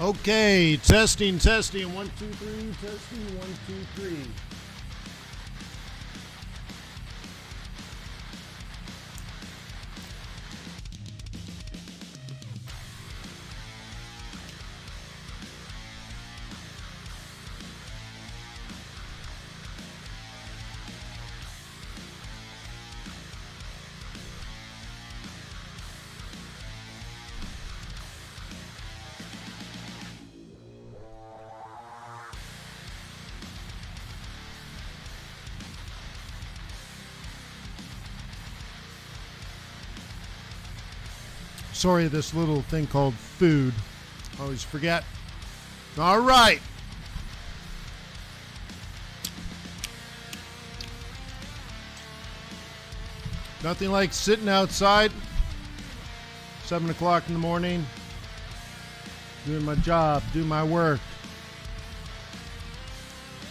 Okay, testing, 1, 2, 3, testing, 1, 2, 3. Sorry, this little thing called food. Always forget. All right. Nothing like sitting outside, 7 o'clock in the morning, doing my job, doing my work.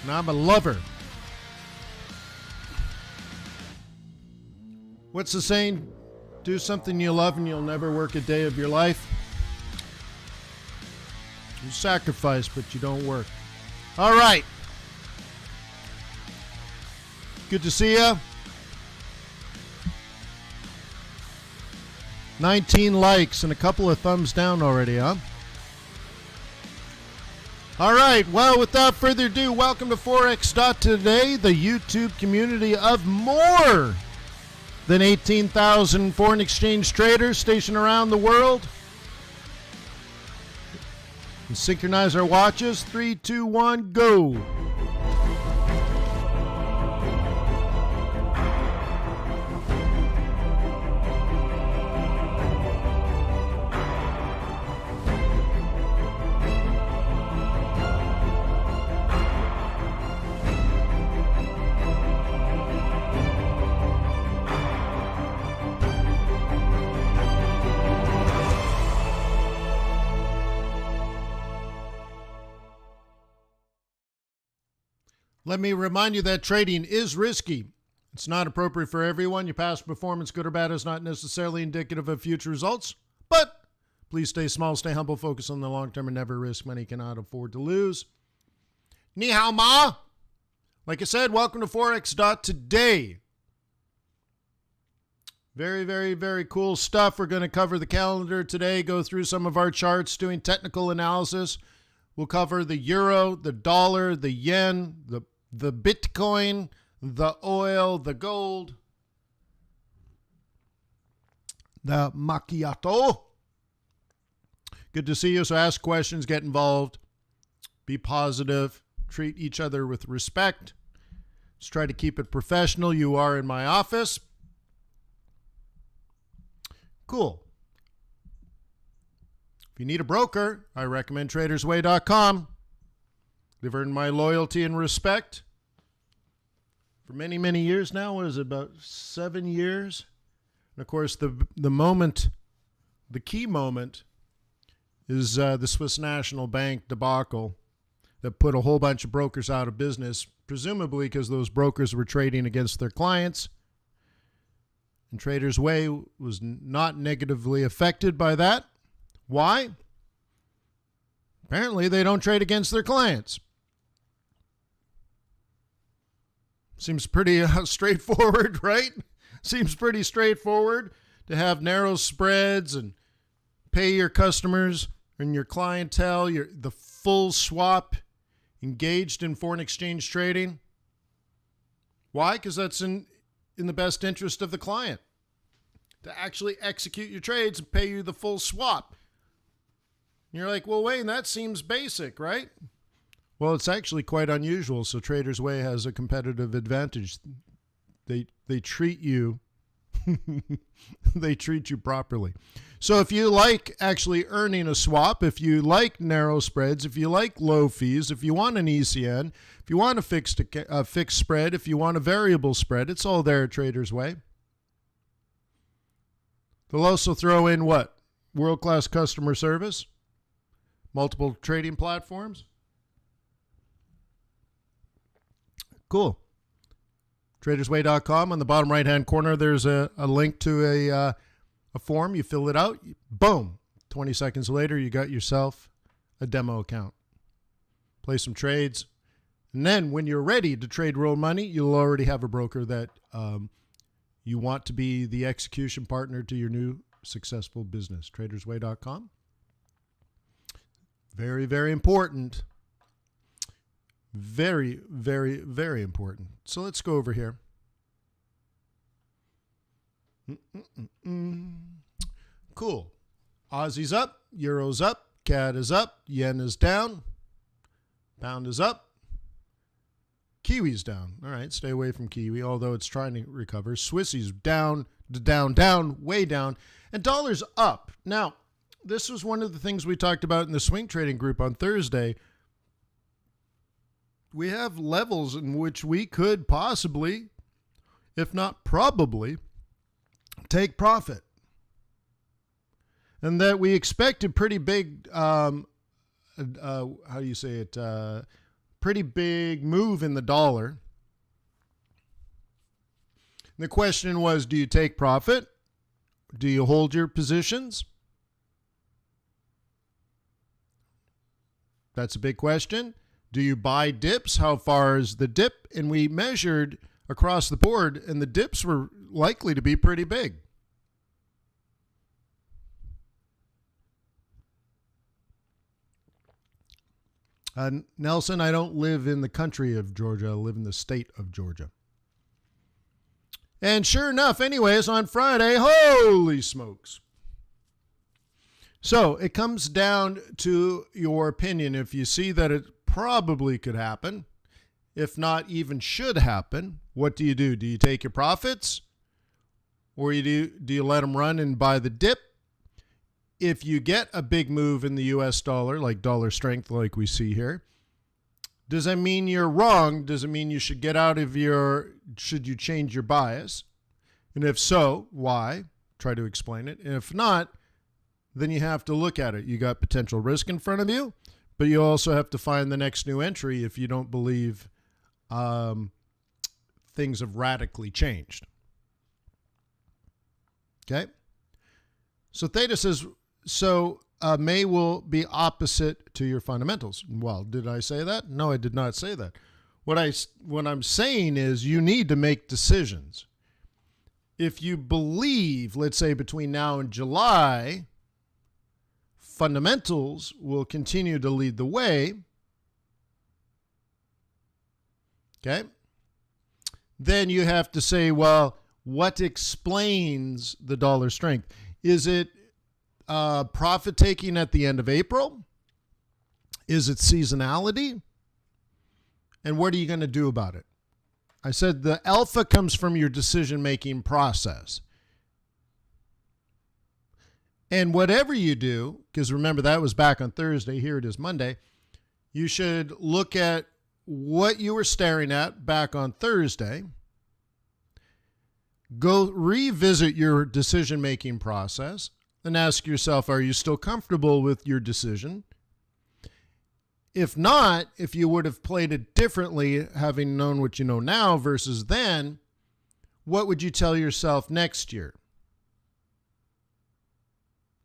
And I'm a lover. What's the saying? Do something you love and you'll never work a day of your life. You sacrifice, but you don't work. All right. Good to see you. 19 likes and a couple of thumbs down already, huh? All right. Well, without further ado, welcome to Forex.Today, the YouTube community of more than 18,000 foreign exchange traders stationed around the world. And synchronize our watches. 3, 2, 1, go. Let me remind you that trading is risky. It's not appropriate for everyone. Your past performance, good or bad, is not necessarily indicative of future results. But please stay small, stay humble, focus on the long term, and never risk money you cannot afford to lose. Ni hao ma. Like I said, welcome to Forex.Today. Very, very, very cool stuff. We're going to cover the calendar today, go through some of our charts, doing technical analysis. We'll cover the euro, the dollar, the yen, the Bitcoin, the oil, the gold, the macchiato. Good to see you. So ask questions, get involved, be positive, treat each other with respect. Let's try to keep it professional. You are in my office. Cool. If you need a broker, I recommend tradersway.com. They've earned my loyalty and respect for many, many years now. What is it, about 7 years? And of course, the key moment is the Swiss National Bank debacle that put a whole bunch of brokers out of business, presumably because those brokers were trading against their clients. And Traders Way was not negatively affected by that. Why? Apparently, they don't trade against their clients. Seems pretty straightforward, right? Seems pretty straightforward to have narrow spreads and pay your customers and your clientele the full swap engaged in foreign exchange trading. Why? Because that's in the best interest of the client to actually execute your trades and pay you the full swap. And you're like, well, Wayne, that seems basic, right? Well, it's actually quite unusual. So Traders Way has a competitive advantage. They treat you they treat you properly. So if you like actually earning a swap, if you like narrow spreads, if you like low fees, if you want an ECN, if you want a fixed spread, if you want a variable spread, it's all there at Traders Way. They'll also throw in what? World-class customer service, multiple trading platforms. Cool. Tradersway.com. On the bottom right-hand corner, there's a link to a form. You fill it out. Boom. 20 seconds later, you got yourself a demo account. Play some trades. And then when you're ready to trade real money, you'll already have a broker that you want to be the execution partner to your new successful business. Tradersway.com. Very, very important. Very, very, very important. So let's go over here. Cool. Aussie's up, Euro's up, CAD is up, Yen is down, Pound is up, Kiwi's down. All right, stay away from Kiwi, although it's trying to recover. Swissy's down, way down, and dollar's up. Now, this was one of the things we talked about in the swing trading group on Thursday. We have levels in which we could possibly, if not probably, take profit. And that we expect a pretty big, how do you say it, pretty big move in the dollar. The question was, do you take profit? Do you hold your positions? That's a big question. Do you buy dips? How far is the dip? And we measured across the board, and the dips were likely to be pretty big. Nelson, I don't live in the country of Georgia. I live in the state of Georgia. And sure enough, anyways, on Friday, holy smokes. So it comes down to your opinion. If you see that it probably could happen, if not even should happen, what do you do? Do you take your profits? Or do you let them run and buy the dip? If you get a big move in the US dollar, like dollar strength like we see here, does that mean you're wrong? Does it mean you should get out of should you change your bias? And if so, why? Try to explain it. And if not, then you have to look at it. You got potential risk in front of you, but you also have to find the next new entry if you don't believe things have radically changed. Okay? So Theta says, May will be opposite to your fundamentals. Well, did I say that? No, I did not say that. What I'm saying is you need to make decisions. If you believe, let's say between now and July, fundamentals will continue to lead the way, okay, then you have to say, well, what explains the dollar strength? Is it profit taking at the end of April? Is it seasonality? And what are you going to do about it? I said the alpha comes from your decision-making process. And whatever you do, because remember that was back on Thursday, here it is Monday, you should look at what you were staring at back on Thursday. Go revisit your decision-making process and ask yourself, are you still comfortable with your decision? If not, if you would have played it differently, having known what you know now versus then, what would you tell yourself next year?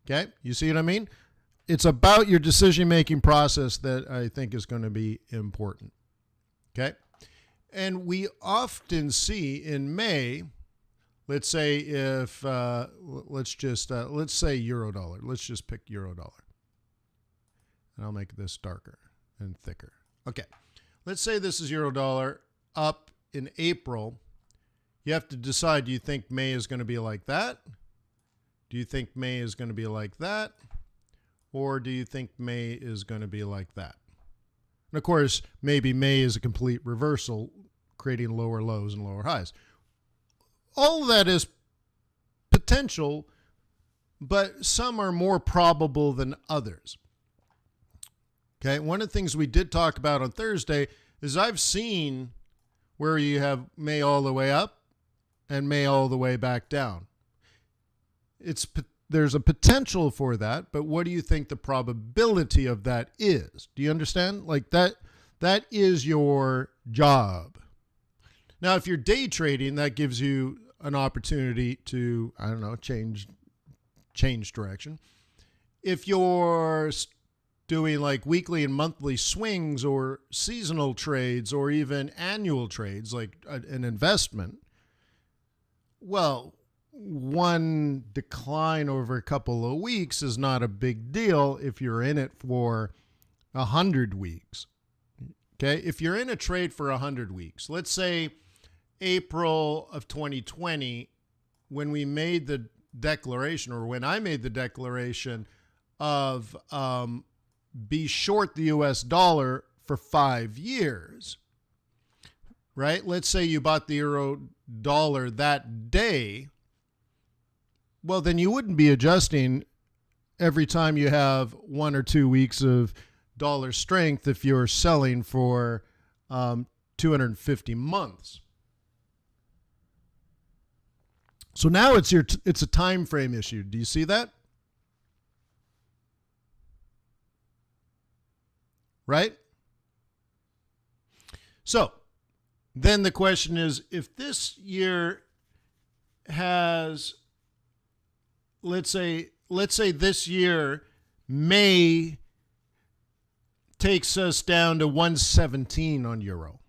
Okay, you see what I mean? It's about your decision-making process that I think is going to be important. Okay, and we often see in May, let's say if, let's say euro dollar. Let's just pick euro dollar. And I'll make this darker and thicker. Okay, let's say this is euro dollar up in April. You have to decide, do you think May is going to be like that? Do you think May is going to be like that? Or do you think May is going to be like that? And of course, maybe May is a complete reversal, creating lower lows and lower highs. All of that is potential, but some are more probable than others. Okay, one of the things we did talk about on Thursday is I've seen where you have May all the way up and May all the way back down. There's a potential for that, but what do you think the probability of that is? Do you understand? Like that is your job. Now, if you're day trading, that gives you an opportunity to, change direction. If you're doing like weekly and monthly swings or seasonal trades or even annual trades like an investment, well, one decline over a couple of weeks is not a big deal if you're in it for 100 weeks. Okay, if you're in a trade for 100 weeks, let's say April of 2020, when we made the declaration, or when I made the declaration of be short the US dollar for 5 years, right? Let's say you bought the euro dollar that day. Well, then you wouldn't be adjusting every time you have 1 or 2 weeks of dollar strength if you're selling for 250 months. So now it's a time frame issue. Do you see that? Right? So then the question is, if this year has, let's say this year, May takes us down to 117 on euro.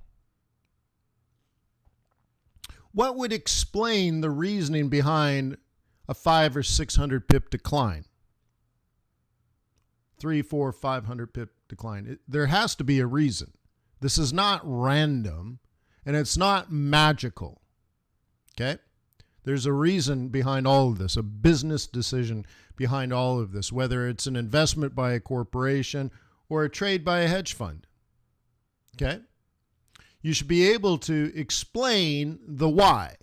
What would explain the reasoning behind a 500 or 600 pip decline? 300, 400, 500 pip decline. There has to be a reason. This is not random and it's not magical. Okay? There's a reason behind all of this, a business decision behind all of this, whether it's an investment by a corporation or a trade by a hedge fund. Okay? You should be able to explain the why.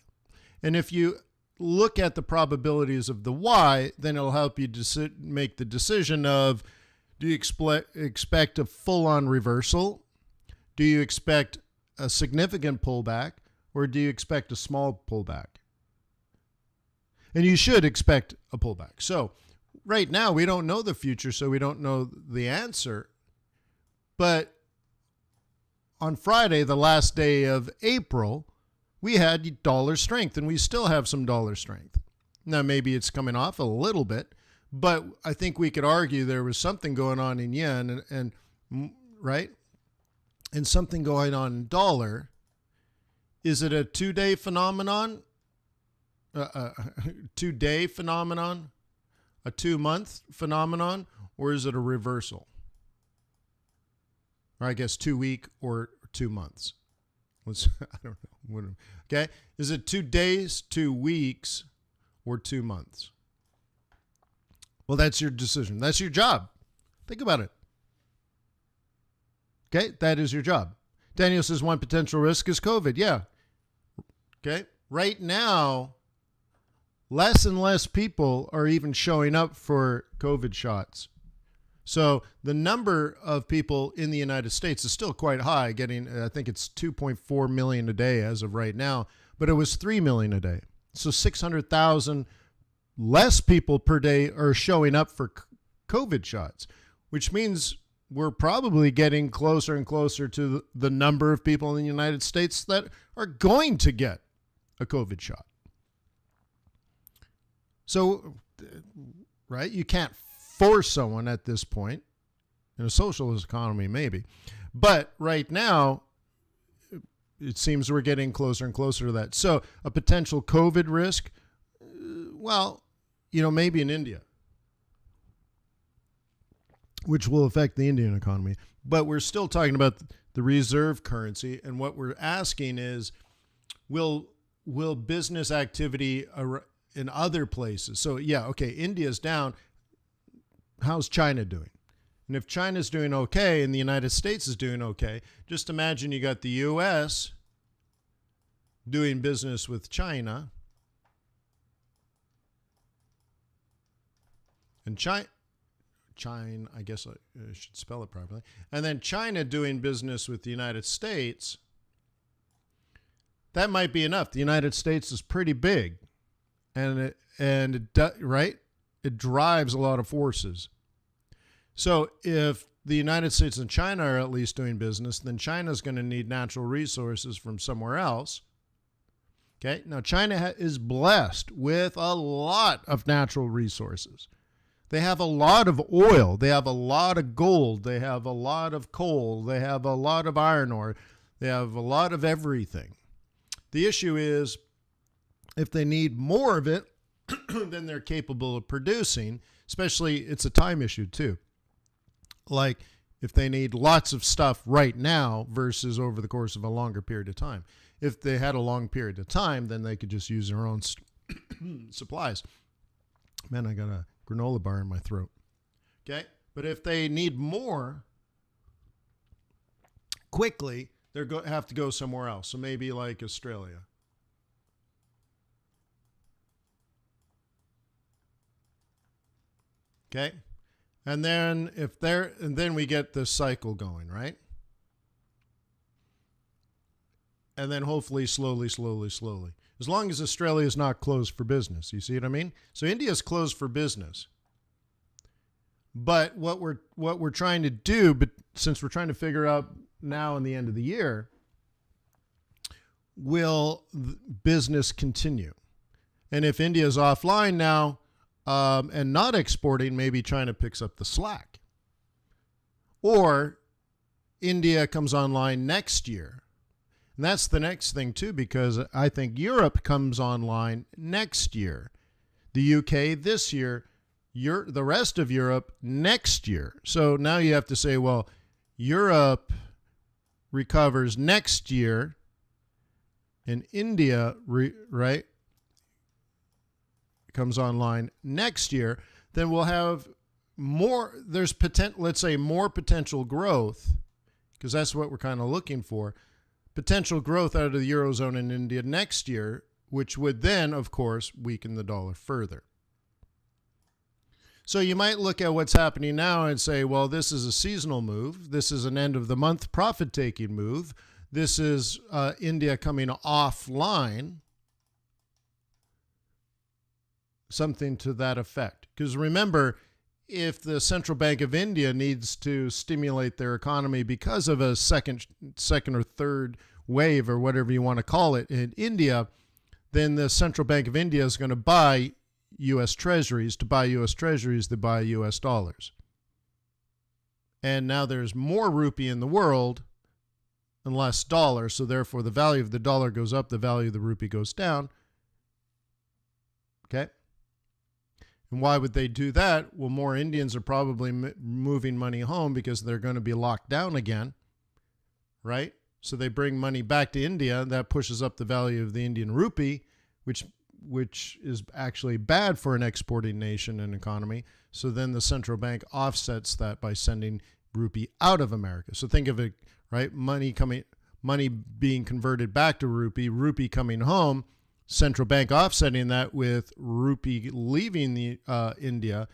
And if you look at the probabilities of the why, then it'll help you make the decision of, do you expect a full-on reversal? Do you expect a significant pullback? Or do you expect a small pullback? And you should expect a pullback. So right now, we don't know the future, so we don't know the answer. But on Friday, the last day of April, we had dollar strength, and we still have some dollar strength. Now, maybe it's coming off a little bit, but I think we could argue there was something going on in yen and right? And something going on in dollar. Is it a 2-day phenomenon? 2-day phenomenon? A 2-month phenomenon? Or is it a reversal? Or I guess 2 week or 2 months. I don't know. Okay. Is it 2 days, 2 weeks, or 2 months? Well, that's your decision. That's your job. Think about it. Okay. That is your job. Daniel says one potential risk is COVID. Yeah. Okay. Right now, less and less people are even showing up for COVID shots. So the number of people in the United States is still quite high, getting, I think it's 2.4 million a day as of right now, but it was 3 million a day. So 600,000 less people per day are showing up for COVID shots, which means we're probably getting closer and closer to the number of people in the United States that are going to get a COVID shot. So, right, you can't force someone at this point. In a socialist economy, maybe. But right now, it seems we're getting closer and closer to that. So a potential COVID risk, well, maybe in India, which will affect the Indian economy. But we're still talking about the reserve currency. And what we're asking is, will business activity in other places? So, yeah, okay, India's down. How's China doing? And if China's doing okay and the United States is doing okay, just imagine you got the U.S. doing business with China. And China, I guess I should spell it properly. And then China doing business with the United States. That might be enough. The United States is pretty big. And right? It drives a lot of forces. So if the United States and China are at least doing business, then China's going to need natural resources from somewhere else. Okay. Now, China is blessed with a lot of natural resources. They have a lot of oil. They have a lot of gold. They have a lot of coal. They have a lot of iron ore. They have a lot of everything. The issue is if they need more of it than they're capable of producing, especially it's a time issue too. Like if they need lots of stuff right now versus over the course of a longer period of time. If they had a long period of time, then they could just use their own supplies. Man, I got a granola bar in my throat. Okay? But if they need more quickly, they're going to have to go somewhere else. So maybe like Australia. Okay? And then we get this cycle going, right? And then hopefully slowly. As long as Australia is not closed for business. You see what I mean? So India is closed for business. But what we're trying to do, but since we're trying to figure out now in the end of the year, will business continue? And if India is offline now and not exporting, maybe China picks up the slack. Or India comes online next year. And that's the next thing, too, because I think Europe comes online next year. The UK this year, the rest of Europe next year. So now you have to say, well, Europe recovers next year and India, right, comes online next year. Then we'll have more, let's say more potential growth, because that's what we're kind of looking for. Potential growth out of the Eurozone and India next year, which would then, of course, weaken the dollar further. So you might look at what's happening now and say, well, this is a seasonal move. This is an end of the month profit-taking move. This is India coming offline. Something to that effect. Because remember, if the Central Bank of India needs to stimulate their economy because of a second or third wave or whatever you want to call it in India, then the Central Bank of India is going to buy U.S. Treasuries. To buy U.S. Treasuries, they buy U.S. dollars. And now there's more rupee in the world and less dollar, so therefore the value of the dollar goes up, the value of the rupee goes down. Okay? And why would they do that? Well, more Indians are probably moving money home because they're going to be locked down again, right? So they bring money back to India. That pushes up the value of the Indian rupee, which is actually bad for an exporting nation and economy. So then the central bank offsets that by sending rupee out of America. So think of it, right? Money being converted back to rupee coming home. Central bank offsetting that with rupee leaving the India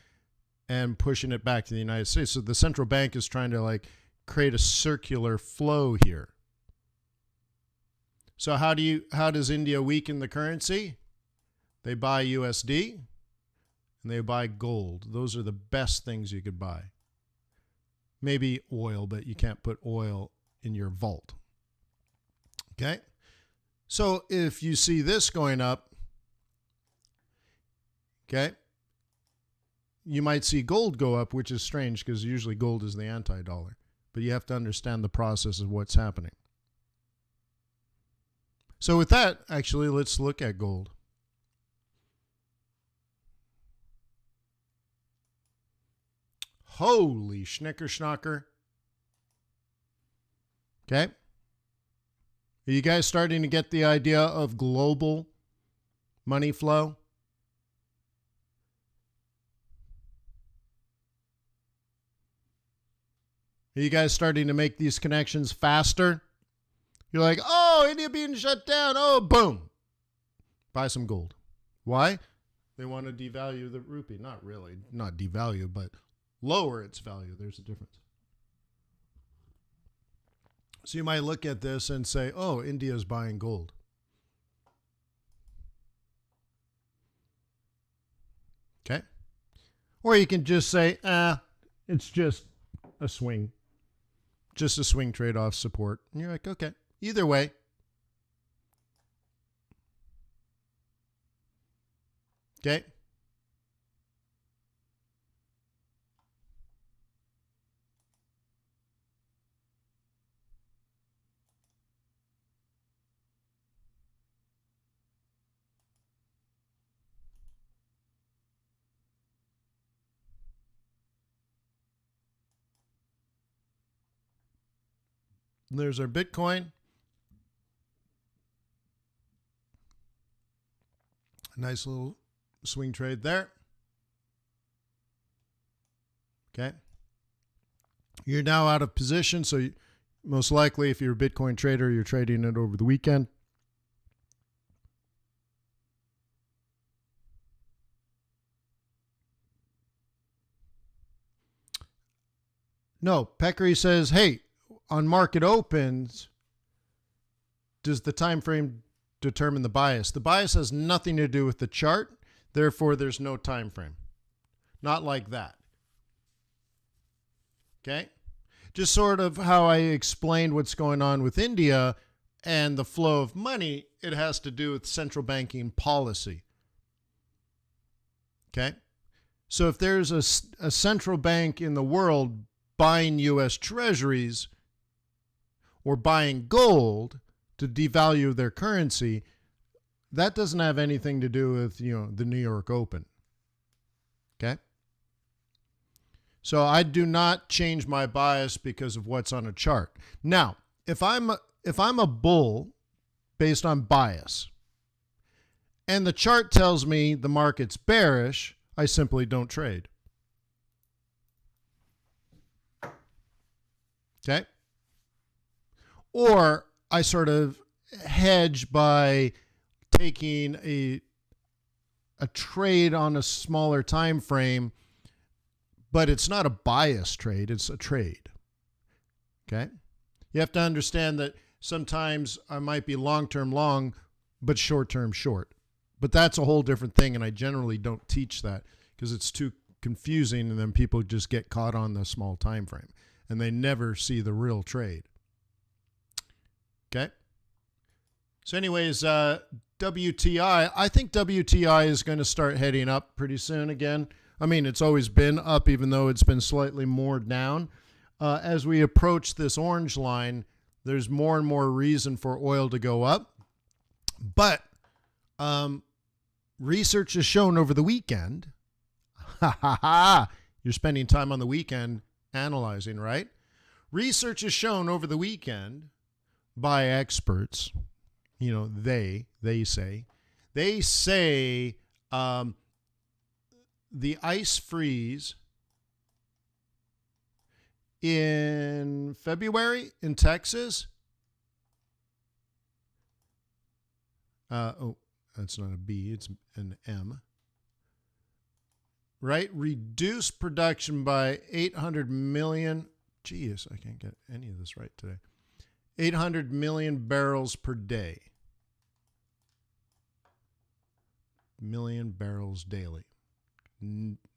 and pushing it back to the United States. So the central bank is trying to create a circular flow here. So how does India weaken the currency? They buy USD and they buy gold. Those are the best things you could buy. Maybe oil, but you can't put oil in your vault. Okay? So if you see this going up, okay, you might see gold go up, which is strange because usually gold is the anti-dollar. But you have to understand the process of what's happening. So with that, actually, let's look at gold. Holy schnicker-schnocker. Okay. Are you guys starting to get the idea of global money flow? Are you guys starting to make these connections faster? You're like, oh, India being shut down. Oh, boom. Buy some gold. Why? They want to devalue the rupee. Not really. Not devalue, but lower its value. There's a difference. So you might look at this and say, oh, India is buying gold. Okay. Or you can just say, it's just a swing. Just a swing trade-off support. And you're like, okay. Either way. Okay. There's our Bitcoin. A nice little swing trade there. Okay. You're now out of position, so most likely if you're a Bitcoin trader, you're trading it over the weekend. No, Peccary says, hey, on market opens, does the time frame determine the bias? The bias has nothing to do with the chart, therefore there's no time frame. Not like that. Okay? Just sort of how I explained what's going on with India and the flow of money, it has to do with central banking policy. Okay? So if there's a central bank in the world buying U.S. treasuries or buying gold to devalue their currency, that doesn't have anything to do with, the New York Open. Okay? So I do not change my bias because of what's on a chart. Now, if I'm a bull based on bias and the chart tells me the market's bearish, I simply don't trade. Okay? Or I sort of hedge by taking a trade on a smaller time frame, but it's not a bias trade, it's a trade. Okay? You have to understand that sometimes I might be long-term long, but short-term short. But that's a whole different thing, and I generally don't teach that because it's too confusing, and then people just get caught on the small time frame, and they never see the real trade. Okay? So anyways, WTI, I think WTI is going to start heading up pretty soon again. I mean, it's always been up, even though it's been slightly more down. As we approach this orange line, there's more and more reason for oil to go up. But research has shown over the weekend, you're spending time on the weekend analyzing, right? Research has shown over the weekend by experts, they say the ice freeze in February in Texas. That's not a B, it's an M. Right? Reduce production by 800 million. Geez, I can't get any of this right today. 800 million barrels per day. Million barrels daily.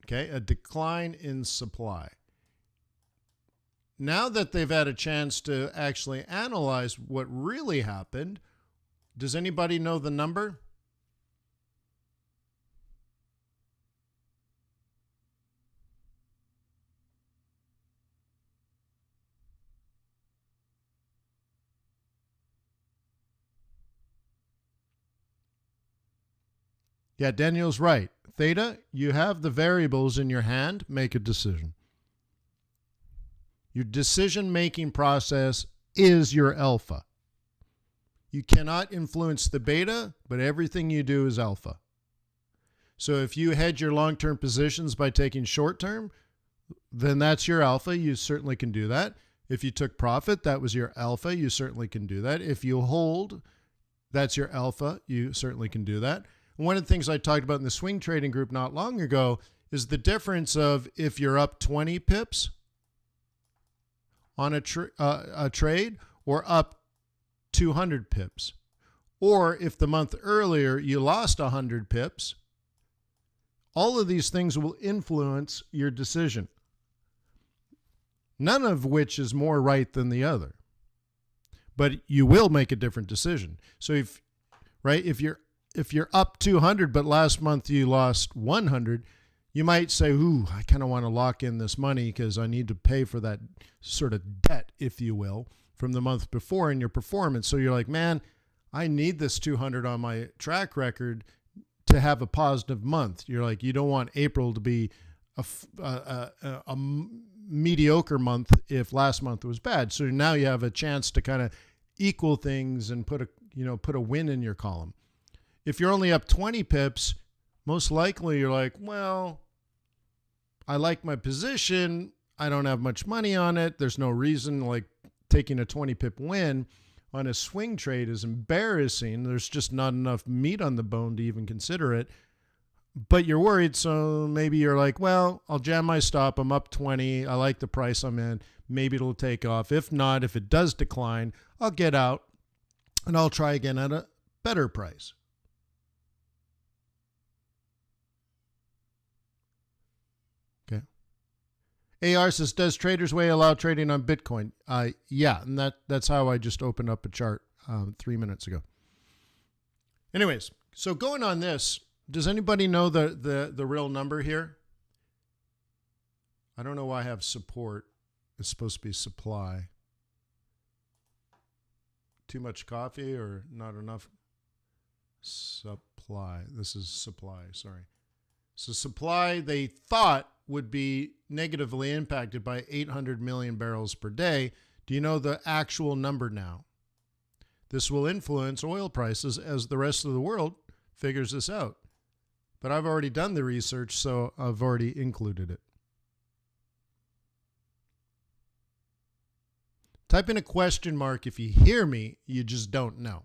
Okay, a decline in supply. Now that they've had a chance to actually analyze what really happened, does anybody know the number? Yeah, Daniel's right. Theta, you have the variables in your hand. Make a decision. Your decision-making process is your alpha. You cannot influence the beta, but everything you do is alpha. So if you hedge your long-term positions by taking short-term, then that's your alpha. You certainly can do that. If you took profit, that was your alpha. You certainly can do that. If you hold, that's your alpha. You certainly can do that. One of the things I talked about in the swing trading group not long ago is the difference of if you're up 20 pips on a trade or up 200 pips. Or if the month earlier you lost 100 pips, all of these things will influence your decision. None of which is more right than the other. But you will make a different decision. So if you're up 200 but last month you lost 100, you might say, ooh, I kind of want to lock in this money because I need to pay for that sort of debt, if you will, from the month before in your performance. So you're like, man, I need this 200 on my track record to have a positive month. You're like, you don't want April to be a mediocre month if last month was bad. So now you have a chance to kind of equal things and put a win in your column. If you're only up 20 pips, most likely you're like, well, I like my position. I don't have much money on it. There's no reason, like taking a 20 pip win on a swing trade is embarrassing. There's just not enough meat on the bone to even consider it. But you're worried, so maybe you're like, well, I'll jam my stop. I'm up 20. I like the price I'm in. Maybe it'll take off. If not, if it does decline, I'll get out and I'll try again at a better price. Okay. AR says, does Trader's Way allow trading on Bitcoin? Yeah, and that's how I just opened up a chart 3 minutes ago. Anyways, so going on this, does anybody know the real number here? I don't know why I have support. It's supposed to be supply. Too much coffee or not enough? Supply. This is supply, sorry. So supply, they thought, would be negatively impacted by 800 million barrels per day. Do you know the actual number now? This will influence oil prices as the rest of the world figures this out. But I've already done the research, so I've already included it. Type in a question mark if you hear me, you just don't know.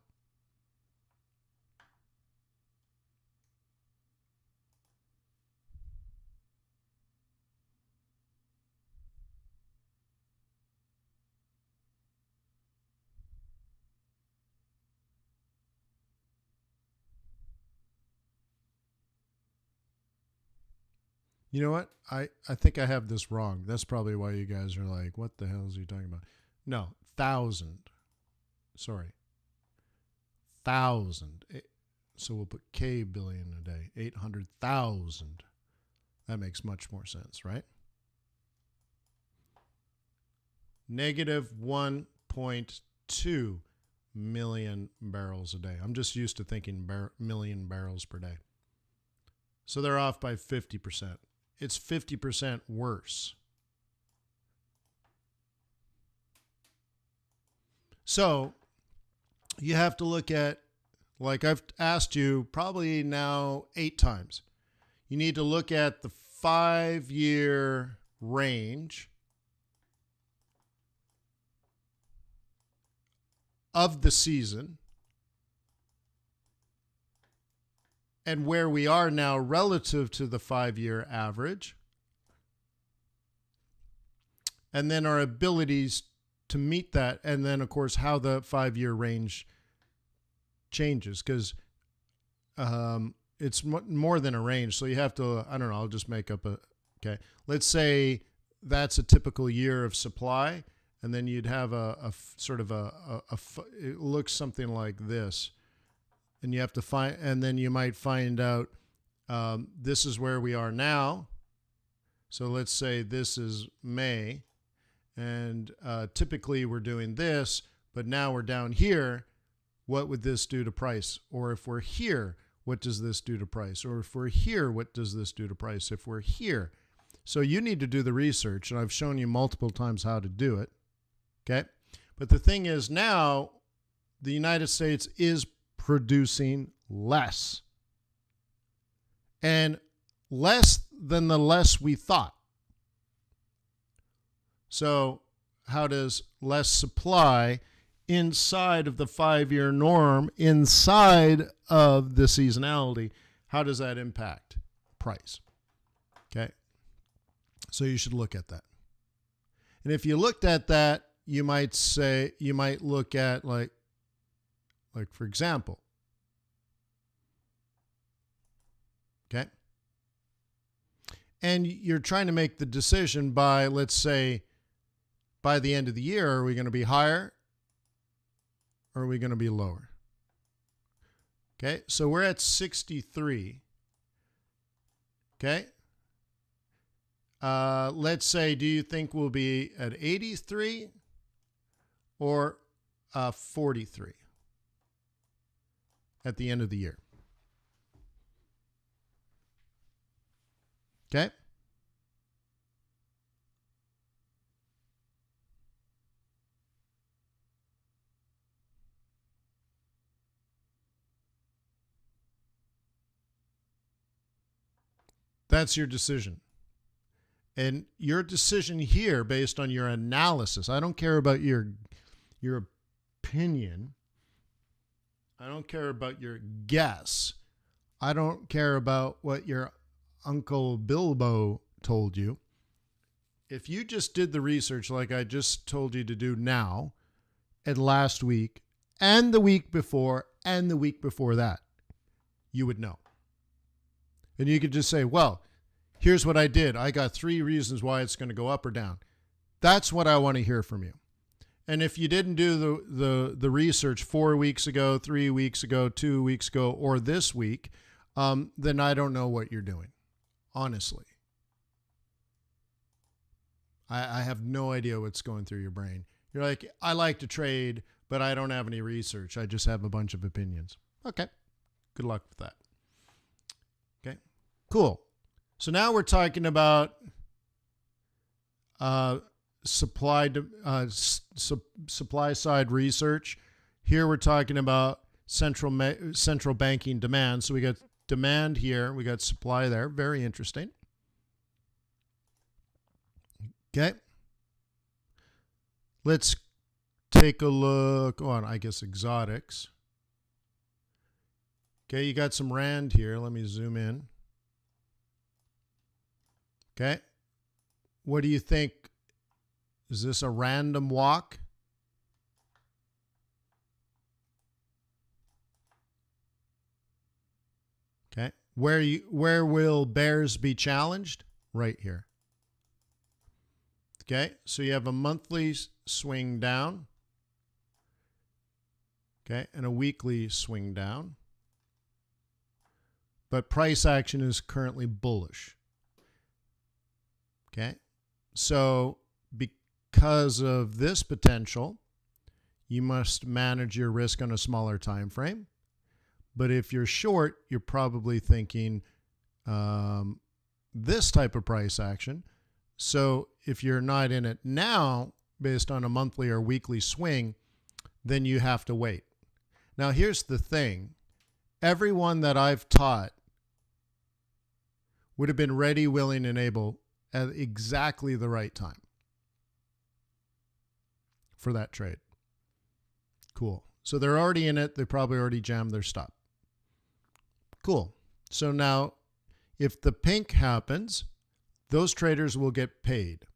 You know what? I think I have this wrong. That's probably why you guys are like, what the hell is he talking about? No, 1,000. Sorry. 1,000. So we'll put K billion a day. 800,000. That makes much more sense, right? Negative 1.2 million barrels a day. I'm just used to thinking million barrels per day. So they're off by 50%. It's 50% worse. So you have to look at, like I've asked you probably now 8 times, you need to look at the 5-year range of the season and where we are now relative to the 5-year average, and then our abilities to meet that, and then, of course, how the 5-year range changes, because it's more than a range, so you have to, I don't know, I'll just make up okay, let's say that's a typical year of supply, and then you'd have a sort of it looks something like this. And you have to find, and then you might find out this is where we are now. So let's say this is May, and typically we're doing this, but now we're down here. What would this do to price? Or if we're here, what does this do to price? Or if we're here, what does this do to price? If we're here. So you need to do the research, and I've shown you multiple times how to do it. Okay? But the thing is now, the United States is producing less, and less than the less we thought. So how does less supply inside of the 5-year norm, inside of the seasonality, how does that impact price? Okay, so you should look at that. And if you looked at that, you might look at like for example, okay, and you're trying to make the decision by, let's say, by the end of the year, are we going to be higher or are we going to be lower? Okay, so we're at 63. Okay, let's say, do you think we'll be at 83 or 43? At the end of the year. Okay? That's your decision. And your decision here based on your analysis. I don't care about your opinion. I don't care about your guess. I don't care about what your Uncle Bilbo told you. If you just did the research like I just told you to do now, and last week, and the week before, and the week before that, you would know. And you could just say, well, here's what I did. I got 3 reasons why it's going to go up or down. That's what I want to hear from you. And if you didn't do the research 4 weeks ago, 3 weeks ago, 2 weeks ago, or this week, then I don't know what you're doing, honestly. I have no idea what's going through your brain. You're like, I like to trade, but I don't have any research. I just have a bunch of opinions. Okay, good luck with that. Okay, cool. So now we're talking about supply side research. Here we're talking about central banking demand. So we got demand here, we got supply there. Very interesting. Okay. Let's take a look on, I guess, exotics. Okay, you got some rand here. Let me zoom in. Okay. What do you think? Is this a random walk? Okay. Where will bears be challenged? Right here. Okay, so you have a monthly swing down, okay, and a weekly swing down. But price action is currently bullish. Okay, so because of this potential, you must manage your risk on a smaller time frame. But if you're short, you're probably thinking this type of price action. So if you're not in it now, based on a monthly or weekly swing, then you have to wait. Now, here's the thing. Everyone that I've taught would have been ready, willing, and able at exactly the right time for that trade. Cool. So they're already in it. They probably already jammed their stop. Cool. So now, if the pink happens, those traders will get paid.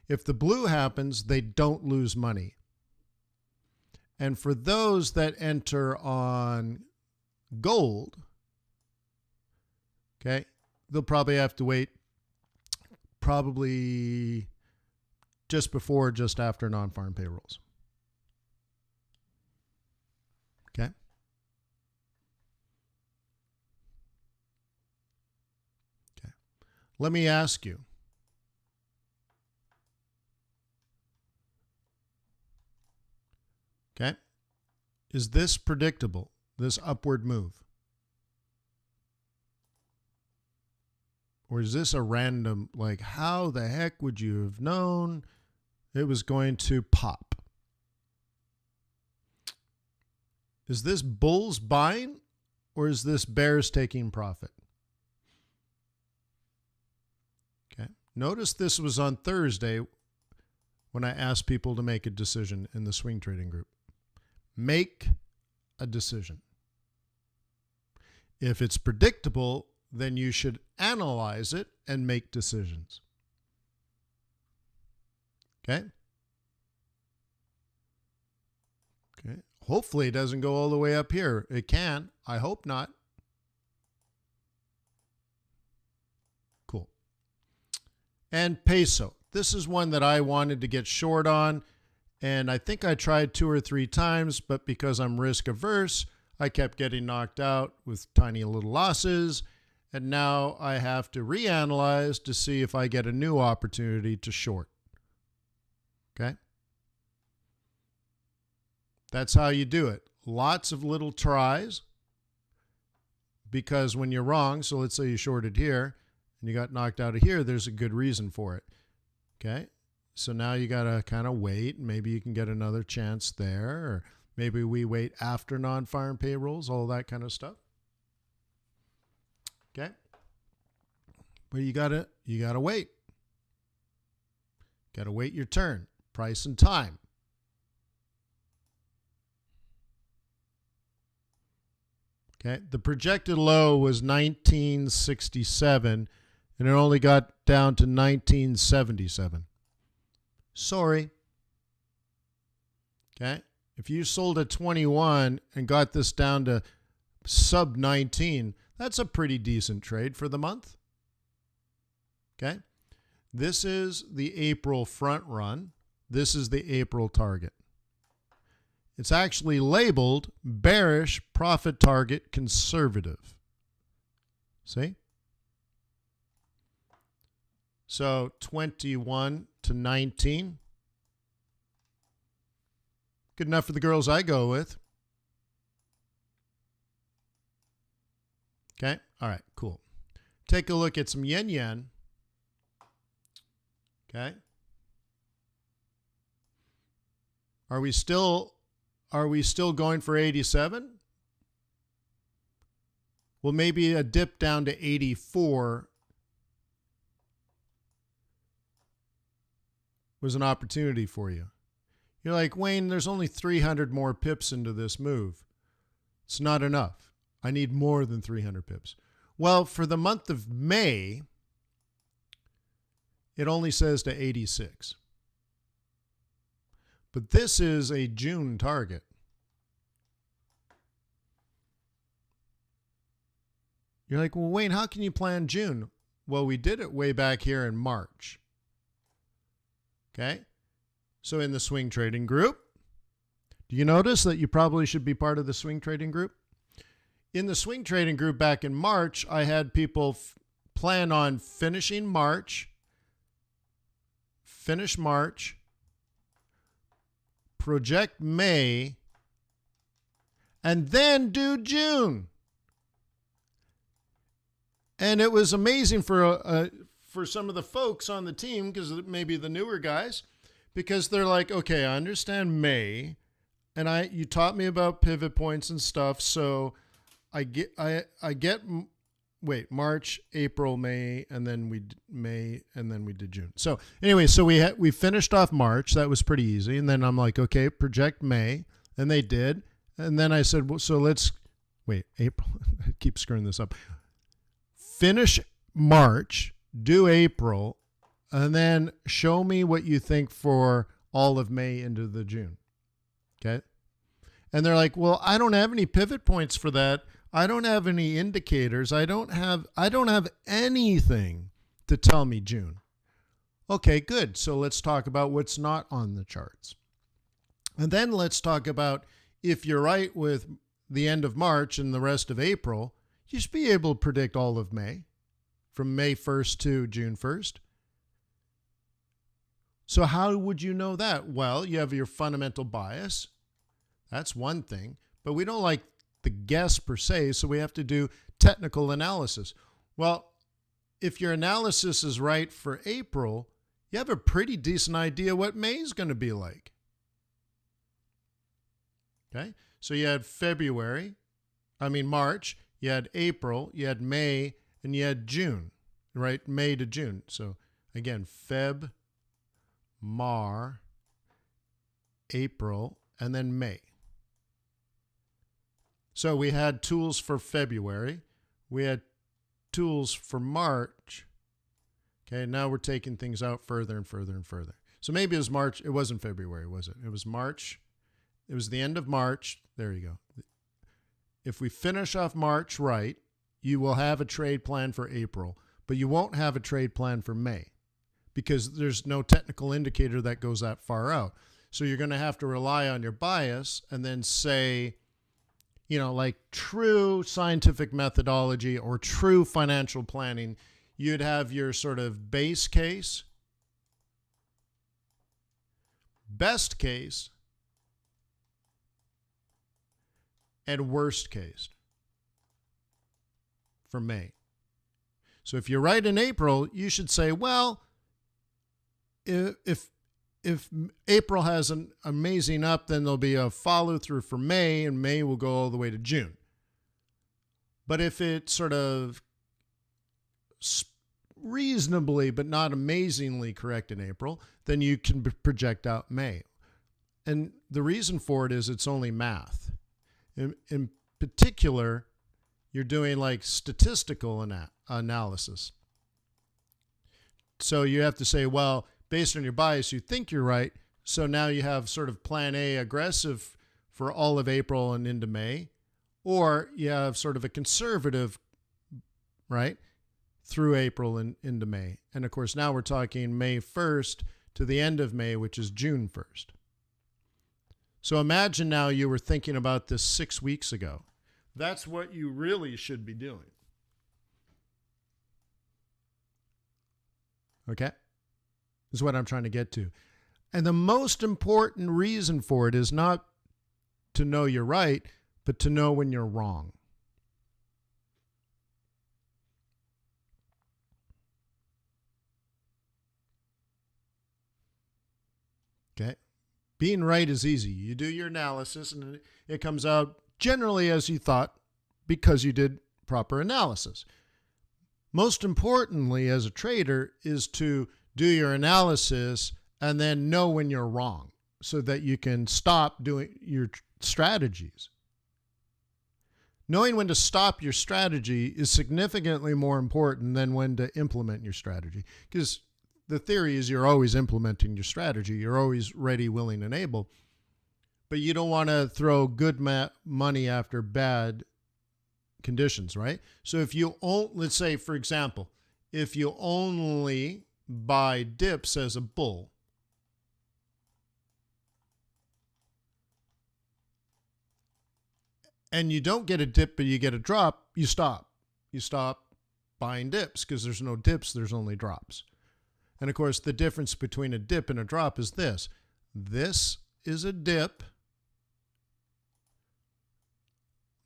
If the blue happens, they don't lose money. And for those that enter on gold, okay, they'll probably have to wait probably just before or just after non-farm payrolls. Okay. Okay. Let me ask you. Okay. Is this predictable, this upward move? Or is this a random, like, how the heck would you have known it was going to pop? Is this bulls buying or is this bears taking profit? Okay. Notice this was on Thursday when I asked people to make a decision in the swing trading group. Make a decision. If it's predictable, then you should analyze it and make decisions. Okay? Okay. Hopefully it doesn't go all the way up here. It can. I hope not. Cool. And peso. This is one that I wanted to get short on. And I think I tried 2 or 3 times, but because I'm risk averse, I kept getting knocked out with tiny little losses. And now I have to reanalyze to see if I get a new opportunity to short. Okay? That's how you do it. Lots of little tries. Because when you're wrong, so let's say you shorted here and you got knocked out of here, there's a good reason for it. Okay? So now you got to kind of wait. Maybe you can get another chance there. Or maybe we wait after non-farm payrolls, all that kind of stuff. Okay. But you gotta wait. Gotta wait your turn. Price and time. Okay, the projected low was 1967, and it only got down to 1977. Sorry. Okay, if you sold at 21 and got this down to sub 19, that's a pretty decent trade for the month. Okay, this is the April front run. This is the April target. It's actually labeled bearish profit target conservative. See? So 21 to 19. Good enough for the girls I go with. Okay. All right. Cool. Take a look at some yen. Okay. Are we still going for 87? Well, maybe a dip down to 84 was an opportunity for you. You're like, Wayne, there's only 300 more pips into this move. It's not enough. I need more than 300 pips. Well, for the month of May, it only says to 86. But this is a June target. You're like, well, Wayne, how can you plan June? Well, we did it way back here in March. Okay? So in the swing trading group, do you notice that you probably should be part of the swing trading group? In the swing trading group back in March, I had people plan on finishing March, finish March, project May, and then do June. And it was amazing for some of the folks on the team, because maybe the newer guys, because they're like, okay, I understand May, and you taught me about pivot points and stuff, so I get March, April, May, and then we did June. So anyway, so we finished off March. That was pretty easy. And then I'm like, okay, project May, and they did. And then I said, well, so let's wait, April. I keep screwing this up. Finish March, do April, and then show me what you think for all of May into the June. Okay? And they're like, well, I don't have any pivot points for that. I don't have any indicators. I don't have anything to tell me June. Okay, good. So let's talk about what's not on the charts. And then let's talk about, if you're right with the end of March and the rest of April, you should be able to predict all of May, from May 1st to June 1st. So how would you know that? Well, you have your fundamental bias. That's one thing. But we don't like the guess per se, so we have to do technical analysis. Well, if your analysis is right for April, you have a pretty decent idea what May is going to be like. Okay? So you had March, you had April, you had May, and you had June, right? May to June. So again, Feb, Mar, April, and then May. So we had tools for February. We had tools for March. Okay, now we're taking things out further and further and further. So maybe it was March. It wasn't February, was it? It was March. It was the end of March. There you go. If we finish off March right, you will have a trade plan for April, but you won't have a trade plan for May because there's no technical indicator that goes that far out. So you're going to have to rely on your bias and then say, like true scientific methodology or true financial planning, you'd have your sort of base case, best case, and worst case for May. So if you're right in April, you should say, well, if April has an amazing up, then there'll be a follow through for May, and May will go all the way to June. But if it sort of reasonably but not amazingly correct in April, then you can project out May. And the reason for it is it's only math. In particular, you're doing like statistical analysis. So you have to say, well, based on your bias, you think you're right. So now you have sort of plan A aggressive for all of April and into May, or you have sort of a conservative, right, through April and into May. And of course, now we're talking May 1st to the end of May, which is June 1st. So imagine now you were thinking about this 6 weeks ago. That's what you really should be doing. Okay? Is what I'm trying to get to. And the most important reason for it is not to know you're right, but to know when you're wrong. Okay? Being right is easy. You do your analysis and it comes out generally as you thought because you did proper analysis. Most importantly, as a trader, is to do your analysis and then know when you're wrong so that you can stop doing your strategies. Knowing when to stop your strategy is significantly more important than when to implement your strategy, because the theory is you're always implementing your strategy. You're always ready, willing, and able. But you don't want to throw good money after bad conditions, right? So if you let's say, for example, if you only buy dips as a bull, and you don't get a dip but you get a drop, you stop. You stop buying dips because there's no dips, there's only drops. And of course, the difference between a dip and a drop is this. This is a dip.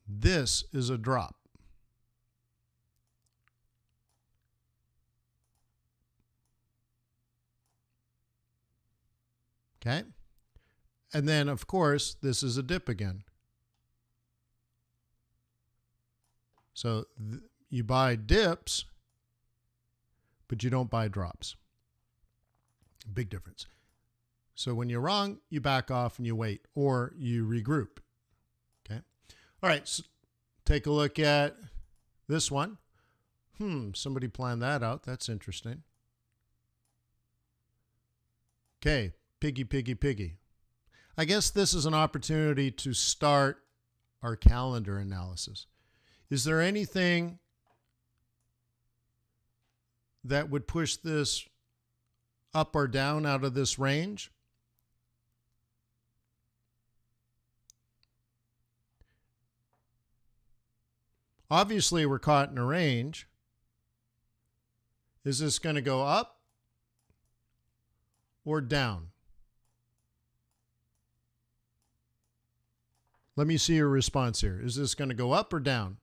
This is a drop. Okay? And then, of course, this is a dip again. So you buy dips, but you don't buy drops. Big difference. So when you're wrong, you back off and you wait, or you regroup. Okay? All right, so take a look at this one. Somebody planned that out. That's interesting. Okay, piggy, piggy, piggy. I guess this is an opportunity to start our calendar analysis. Is there anything that would push this up or down out of this range? Obviously, we're caught in a range. Is this going to go up or down? Let me see your response here. Is this going to go up or down?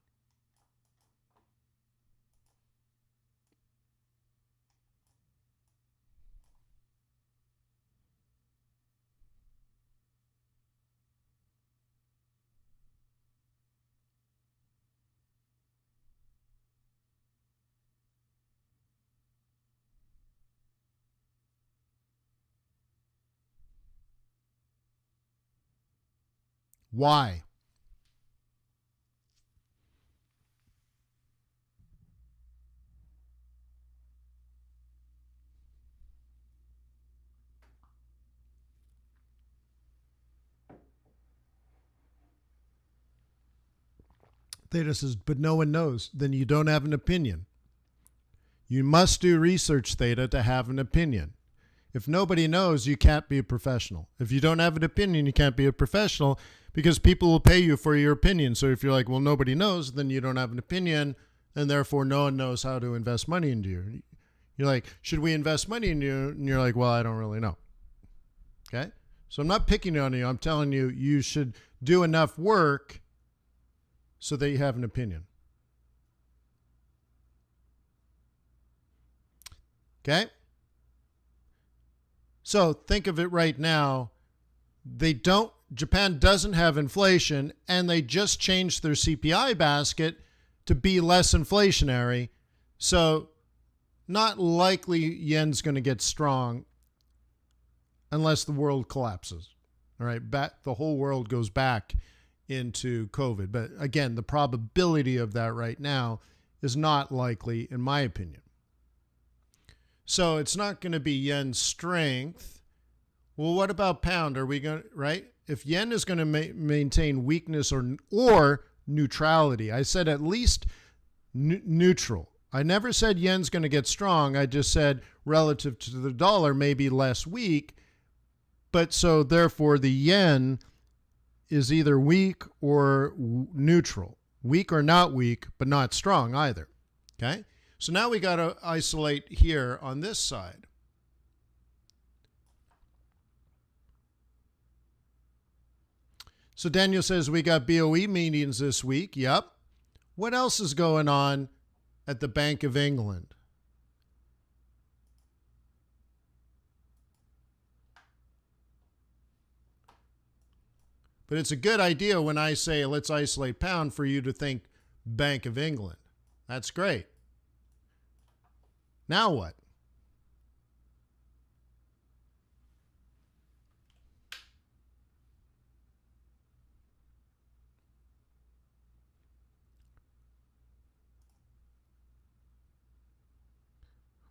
Why? Theta says, but no one knows. Then you don't have an opinion. You must do research, Theta, to have an opinion. If nobody knows, you can't be a professional. If you don't have an opinion, you can't be a professional because people will pay you for your opinion. So if you're like, well, nobody knows, then you don't have an opinion, and therefore no one knows how to invest money into you. You're like, should we invest money in you? And you're like, well, I don't really know. Okay? So I'm not picking on you. I'm telling you, you should do enough work so that you have an opinion. Okay? So think of it right now. Japan doesn't have inflation, and they just changed their CPI basket to be less inflationary. So not likely yen's going to get strong unless the world collapses. All right, the whole world goes back into COVID. But again, the probability of that right now is not likely, in my opinion. So it's not going to be yen strength. Well, what about pound? Are we going to, right? If yen is going to maintain weakness or neutrality, I said at least neutral. I never said yen's going to get strong. I just said relative to the dollar, maybe less weak. But so therefore the yen is either weak or neutral. Weak or not weak, but not strong either. Okay? So now we got to isolate here on this side. So Daniel says we got BOE meetings this week. Yep. What else is going on at the Bank of England? But it's a good idea when I say let's isolate pound for you to think Bank of England. That's great. Now what?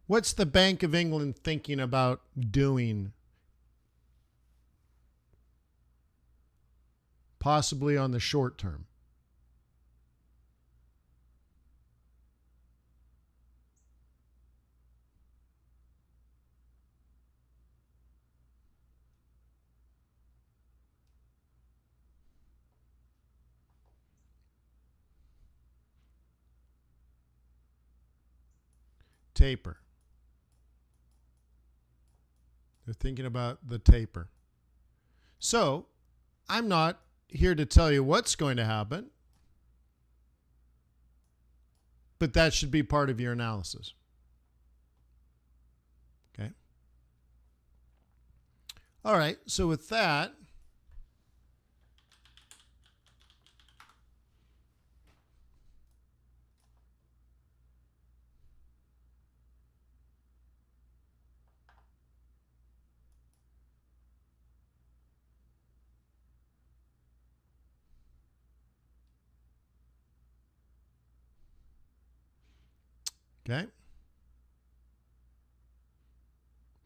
What's the Bank of England thinking about doing? Possibly on the short term. Taper. They're thinking about the taper. So, I'm not here to tell you what's going to happen, but that should be part of your analysis. Okay. All right. So with that, okay.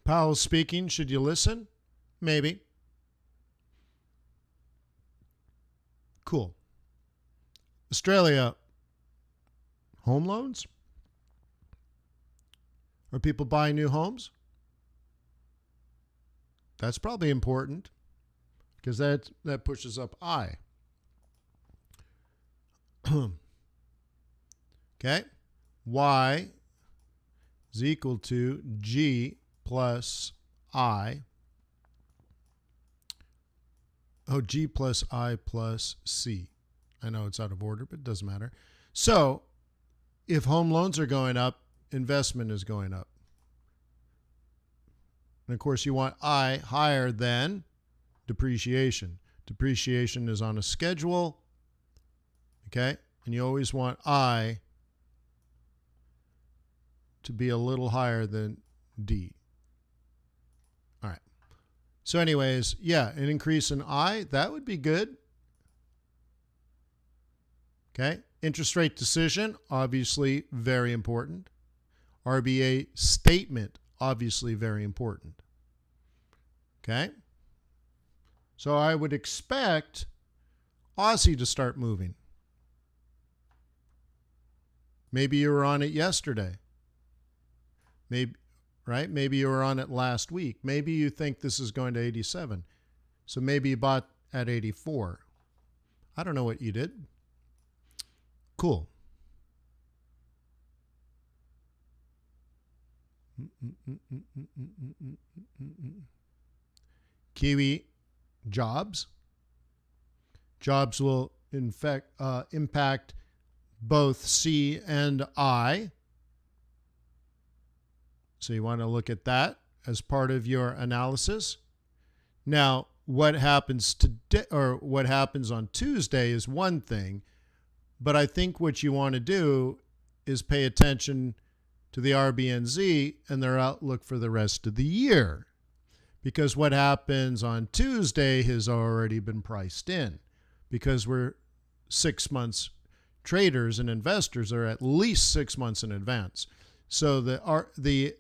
Powell speaking. Should you listen? Maybe. Cool. Australia, home loans? Are people buying new homes? That's probably important because that pushes up I. Okay. Y is equal to G plus I. Oh, G plus I plus C. I know it's out of order, but it doesn't matter. So if home loans are going up, investment is going up. And of course, you want I higher than depreciation. Depreciation is on a schedule. Okay. And you always want I to be a little higher than D. All right. So anyways, yeah, an increase in I, that would be good. Okay. Interest rate decision, obviously very important. RBA statement, obviously very important. Okay. So I would expect Aussie to start moving. Maybe you were on it yesterday. Maybe, right? Maybe you were on it last week. Maybe you think this is going to 87. So maybe you bought at 84. I don't know what you did. Cool. Kiwi jobs. Jobs will impact both C and I. So you want to look at that as part of your analysis. Now, what happens today or what happens on Tuesday is one thing, but I think what you want to do is pay attention to the RBNZ and their outlook for the rest of the year. Because what happens on Tuesday has already been priced in. Because we're 6 months, traders and investors are at least 6 months in advance. So the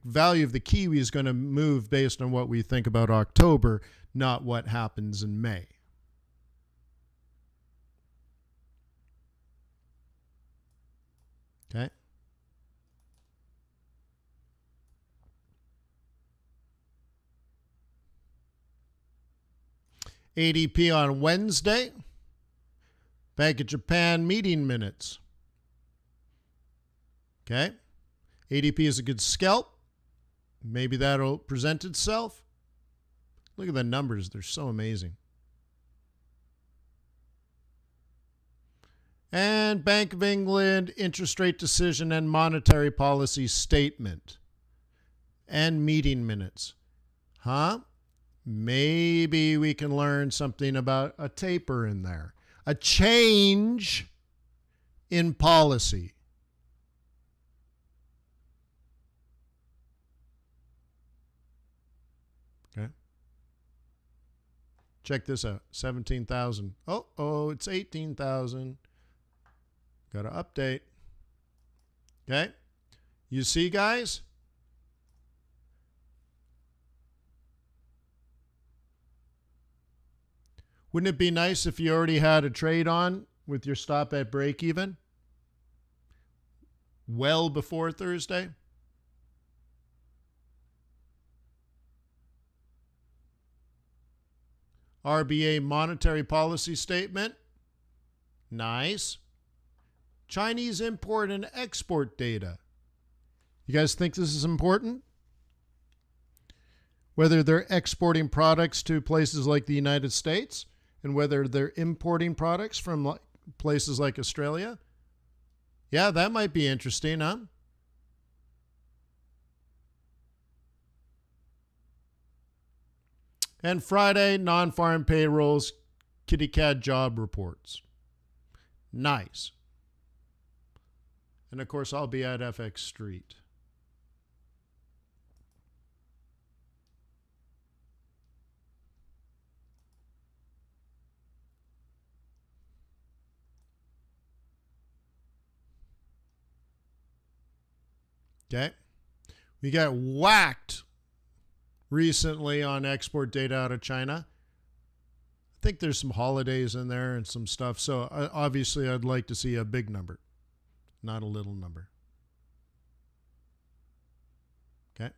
value of the Kiwi is going to move based on what we think about October, not what happens in May. Okay. ADP on Wednesday. Bank of Japan meeting minutes. Okay. ADP is a good scalp. Maybe that'll present itself. Look at the numbers. They're so amazing. And Bank of England interest rate decision and monetary policy statement. And meeting minutes. Huh? Maybe we can learn something about a taper in there. A change in policy. Okay. Check this out. 17,000. Oh, it's 18,000. Got to update. Okay. You see, guys? Wouldn't it be nice if you already had a trade on with your stop at break even? Well before Thursday? RBA monetary policy statement. Nice. Chinese import and export data. You guys think this is important? Whether they're exporting products to places like the United States and whether they're importing products from places like Australia. Yeah, that might be interesting, huh? And Friday, non-farm payrolls, kitty cat job reports. Nice. And of course, I'll be at FX Street. Okay. We got whacked recently on export data out of China. I think there's some holidays in there and some stuff. So obviously, I'd like to see a big number, not a little number. Okay.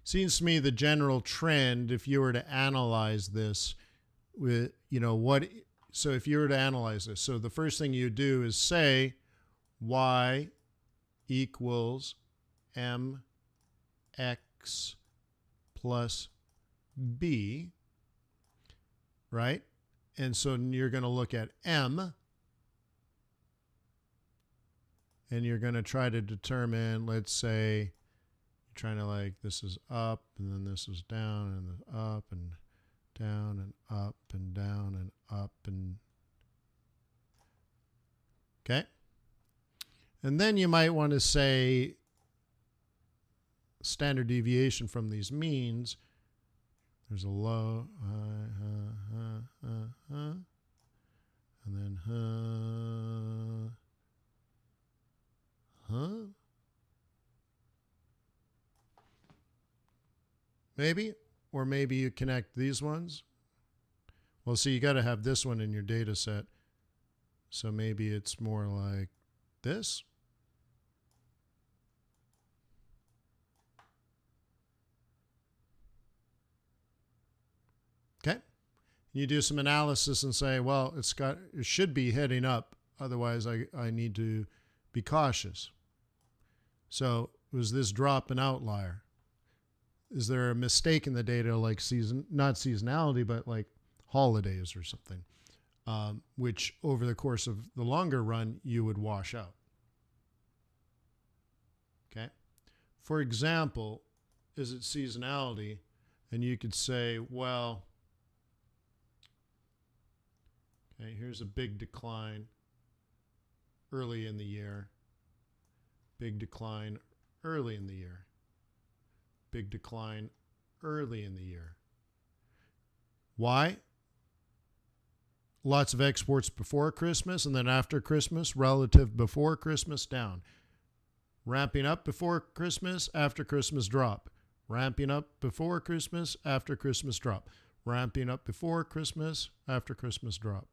Seems to me the general trend, if you were to analyze this with, so if you were to analyze this, so the first thing you do is say Y equals MX plus B, right? And so you're going to look at M and you're going to try to determine, let's say, you're trying to this is up and then this is down and up and down and up and down and up and, okay? And then you might want to say standard deviation from these means. There's a low, and then maybe, or maybe you connect these ones. Well, see, you got to have this one in your data set. So maybe it's more like this. Okay. You do some analysis and say, well, it should be heading up. Otherwise, I need to be cautious. So was this drop an outlier? Is there a mistake in the data not seasonality, but like holidays or something, which over the course of the longer run, you would wash out? Okay. For example, is it seasonality? And you could say, well, okay, here's a big decline. early in the year. Big decline early in the year. Big decline early in the year. Why? Lots of exports before Christmas, and then after Christmas, relative before Christmas, down. Ramping up before Christmas, after Christmas, drop. Ramping up before Christmas, after Christmas, drop. Ramping up before Christmas, after Christmas, drop.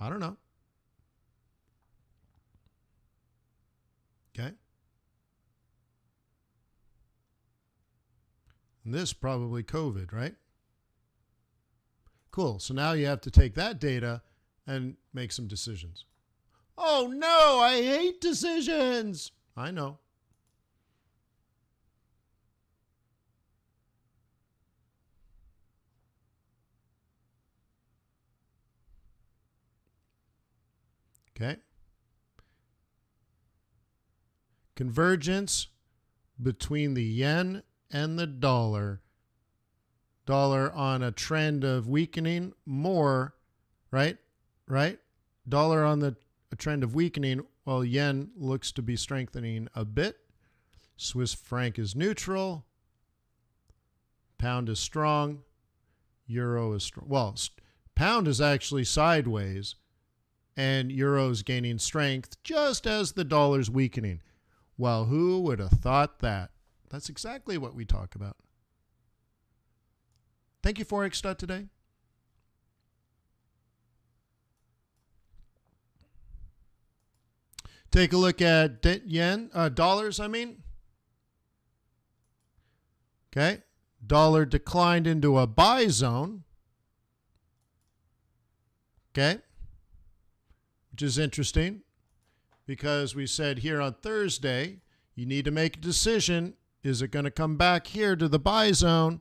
I don't know. Okay. And this probably COVID, right? Cool. So now you have to take that data and make some decisions. Oh no, I hate decisions. I know. Okay. Convergence between the yen and the dollar. Dollar on a trend of weakening more, right? Right? Dollar on a trend of weakening while yen looks to be strengthening a bit. Swiss franc is neutral. Pound is strong. Euro is strong. Well, pound is actually sideways and euro is gaining strength just as the dollar's weakening. Well, who would have thought that? That's exactly what we talk about. Thank you, Forex.Today. Take a look at dollars, Okay. Dollar declined into a buy zone. Okay. Which is interesting because we said here on Thursday, you need to make a decision. Is it going to come back here to the buy zone?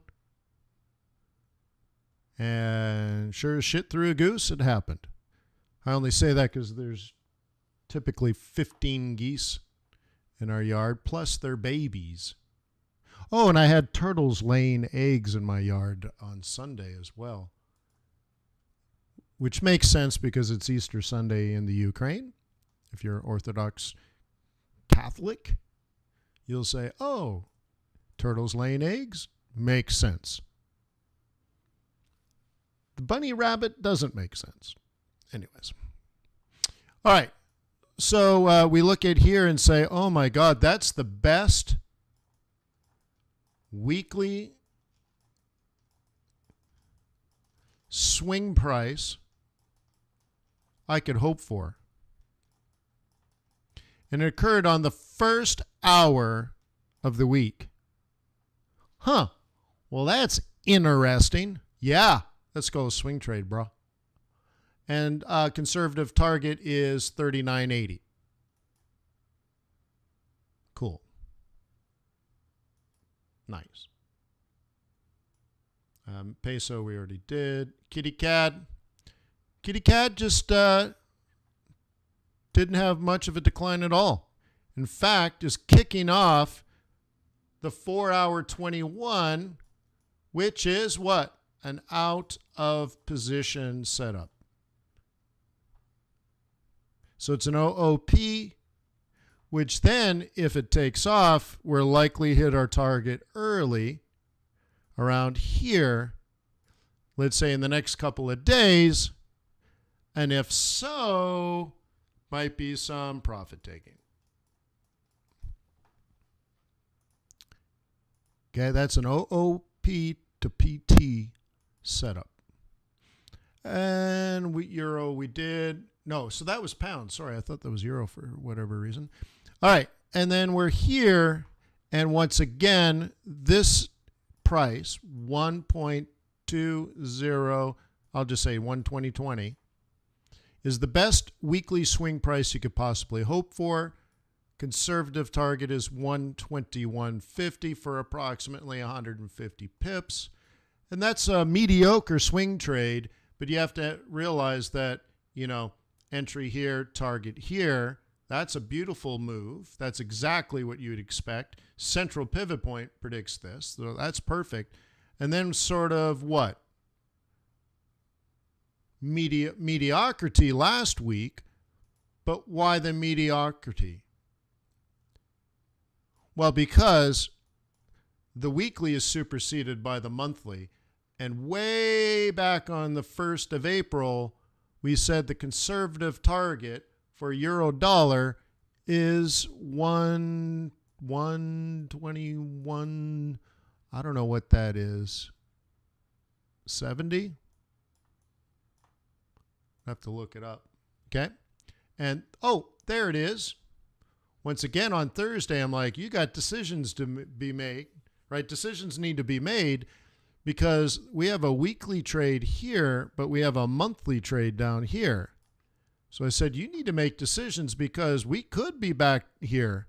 And sure as shit through a goose, it happened. I only say that because there's typically 15 geese in our yard, plus their babies. Oh, and I had turtles laying eggs in my yard on Sunday as well, which makes sense because it's Easter Sunday in the Ukraine. If you're Orthodox Catholic, you'll say, oh, turtles laying eggs makes sense. The bunny rabbit doesn't make sense. Anyways. All right. So we look at here and say, oh my God, that's the best weekly swing price I could hope for. And it occurred on the first hour of the week. Huh. Well, that's interesting. Yeah. Let's go swing trade, bro. And conservative target is 39.80. Cool. Nice. Peso we already did. Kitty cat. Kitty cat just didn't have much of a decline at all. In fact, is kicking off the 4-hour 21, which is what? An out of position setup. So it's an OOP, which then, if it takes off, we're likely hit our target early around here, let's say in the next couple of days. And if so, might be some profit taking. Okay, that's an OOP to PT setup. And euro we did. No, so that was pound. Sorry, I thought that was euro for whatever reason. All right, and then we're here, and once again, this price, 1.20, I'll just say 120.20, is the best weekly swing price you could possibly hope for. Conservative target is 121.50 for approximately 150 pips. And that's a mediocre swing trade, but you have to realize that, entry here, target here, that's a beautiful move. That's exactly what you'd expect. Central pivot point predicts this, so that's perfect. And then sort of what? Mediocrity last week, But why the mediocrity? Well, because the weekly is superseded by the monthly. And way back on the 1st of April, we said the conservative target for euro dollar is 121. I don't know what that is. 70? I have to look it up. Okay. And, oh, there it is. Once again, on Thursday, I'm like, you got decisions to be made, right? Decisions need to be made because we have a weekly trade here, but we have a monthly trade down here. So I said, you need to make decisions because we could be back here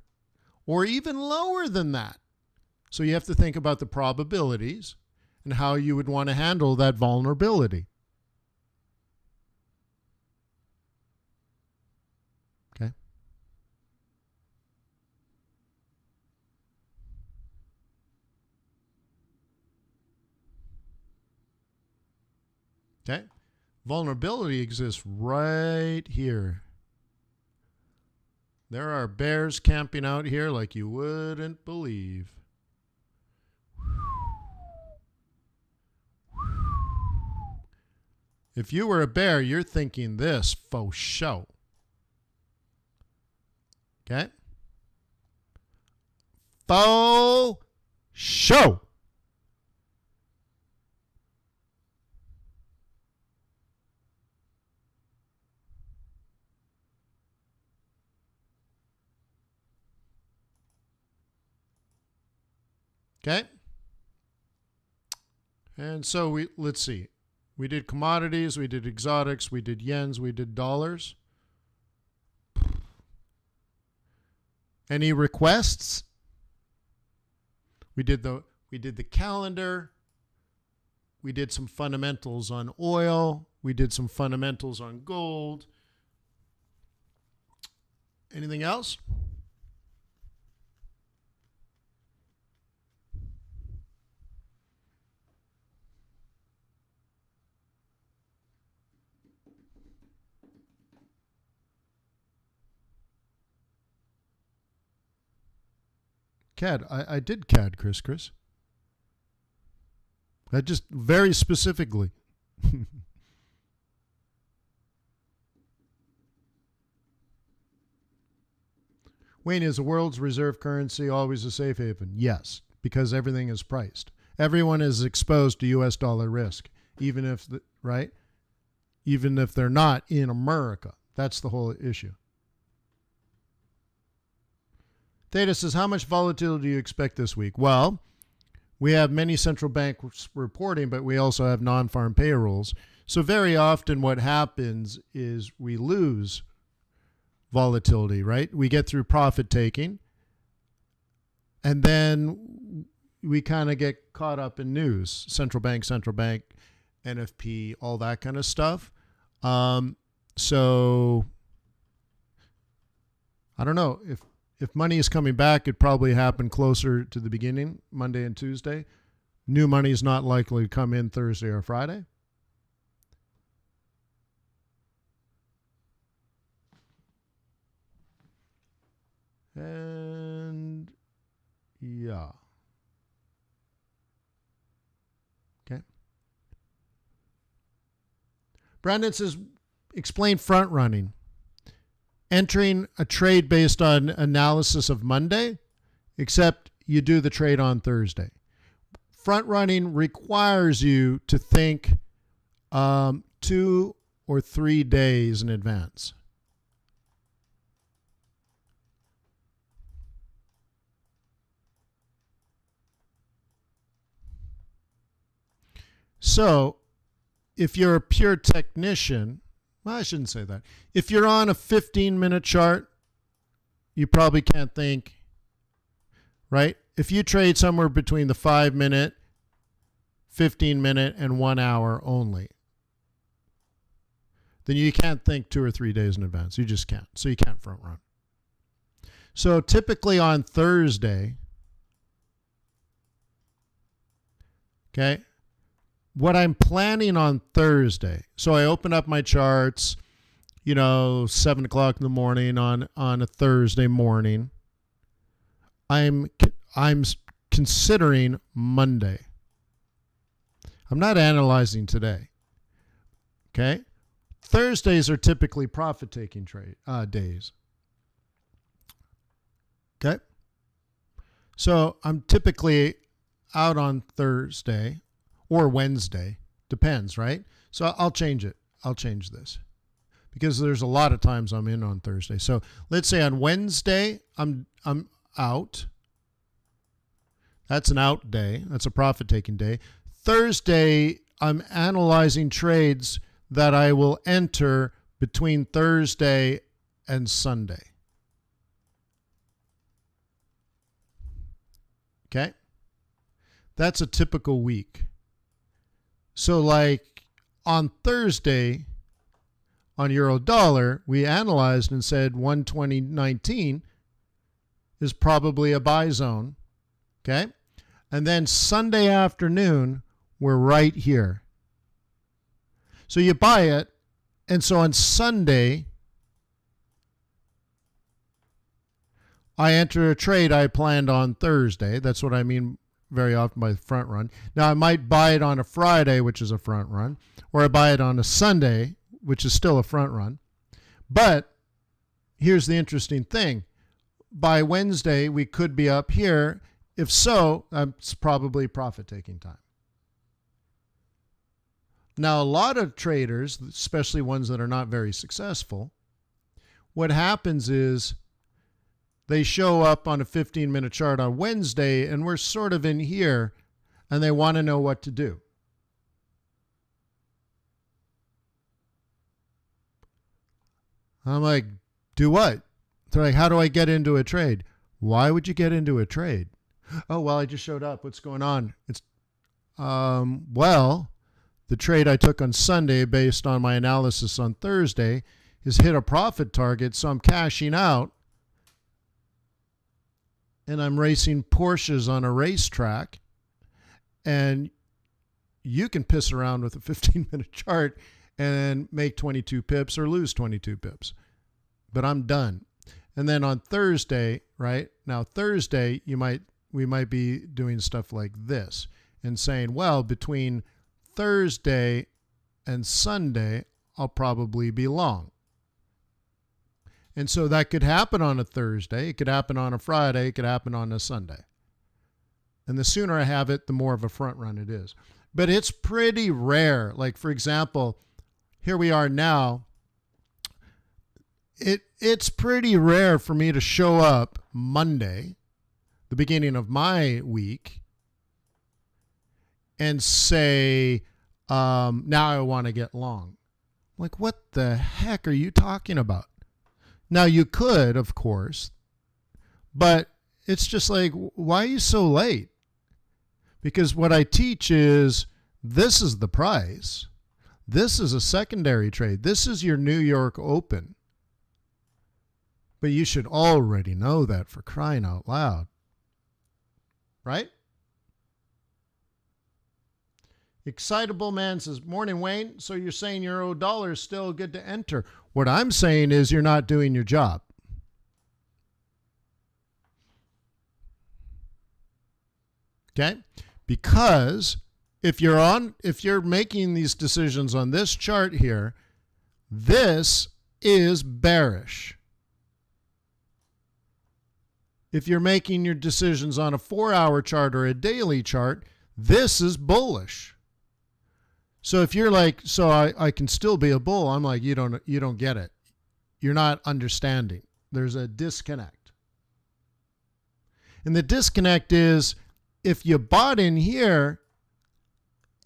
or even lower than that. So you have to think about the probabilities and how you would want to handle that vulnerability. Okay. Okay. Vulnerability exists right here. There are bears camping out here like you wouldn't believe. If you were a bear, you're thinking this faux show. Okay? Faux show. Okay? And so let's see. We did commodities, we did exotics, we did yens, we did dollars. Any requests? We did the calendar. We did some fundamentals on oil. We did some fundamentals on gold. Anything else? CAD. I did CAD, Chris. I just very specifically. Wayne, is the world's reserve currency always a safe haven? Yes, because everything is priced. Everyone is exposed to US dollar risk, even if they're not in America. That's the whole issue. Theta says, how much volatility do you expect this week? Well, we have many central banks reporting, but we also have non-farm payrolls. So very often what happens is we lose volatility, right? We get through profit taking, and then we kind of get caught up in news, central bank, NFP, all that kind of stuff. So I don't know if money is coming back, it probably happened closer to the beginning, Monday and Tuesday. New money is not likely to come in Thursday or Friday. And yeah. Okay. Brandon says, explain front running. Entering a trade based on analysis of Monday, except you do the trade on Thursday. Front running requires you to think 2 or 3 days in advance. So if you're a pure technician, well, I shouldn't say that. If you're on a 15-minute chart, you probably can't think, right? If you trade somewhere between the 5-minute, 15-minute, and 1 hour only, then you can't think 2 or 3 days in advance. You just can't. So you can't front run. So typically on Thursday, okay, what I'm planning on Thursday, so I open up my charts 7 o'clock in the morning on a Thursday morning, I'm considering Monday. I'm not analyzing today. Okay? Thursdays are typically profit-taking days. Okay? So I'm typically out on Thursday or Wednesday. Depends, right? So I'll change it. I'll change this because there's a lot of times I'm in on Thursday. So let's say on Wednesday, I'm out. That's an out day. That's a profit-taking day. Thursday, I'm analyzing trades that I will enter between Thursday and Sunday. Okay? That's a typical week. So like on Thursday, on euro dollar, we analyzed and said 120.19 is probably a buy zone. Okay? And then Sunday afternoon, we're right here. So you buy it, and so on Sunday, I enter a trade I planned on Thursday. That's what I mean very often by front run. Now, I might buy it on a Friday, which is a front run, or I buy it on a Sunday, which is still a front run. But here's the interesting thing. By Wednesday, we could be up here. If so, it's probably profit-taking time. Now, a lot of traders, especially ones that are not very successful, what happens is they show up on a 15-minute chart on Wednesday, and we're sort of in here, and they want to know what to do. I'm like, do what? They're like, how do I get into a trade? Why would you get into a trade? Oh, well, I just showed up. What's going on? It's, well, the trade I took on Sunday based on my analysis on Thursday has hit a profit target, so I'm cashing out. And I'm racing Porsches on a racetrack. And you can piss around with a 15-minute chart and make 22 pips or lose 22 pips. But I'm done. And then on Thursday, right? Now Thursday, we might be doing stuff like this and saying, well, between Thursday and Sunday, I'll probably be long. And so that could happen on a Thursday. It could happen on a Friday. It could happen on a Sunday. And the sooner I have it, the more of a front run it is. But it's pretty rare. Like, for example, here we are now. It's pretty rare for me to show up Monday, the beginning of my week, and say, now I want to get long. Like, what the heck are you talking about? Now, you could, of course, but it's just like, why are you so late? Because what I teach is this is the price. This is a secondary trade. This is your New York Open. But you should already know that, for crying out loud. Right? Excitable Man says, morning, Wayne. So you're saying euro dollar is still good to enter. What I'm saying is you're not doing your job. Okay? Because if you're making these decisions on this chart here, this is bearish. If you're making your decisions on a 4-hour chart or a daily chart, this is bullish. So if you're like, so I can still be a bull, I'm like, you don't get it. You're not understanding. There's a disconnect. And the disconnect is if you bought in here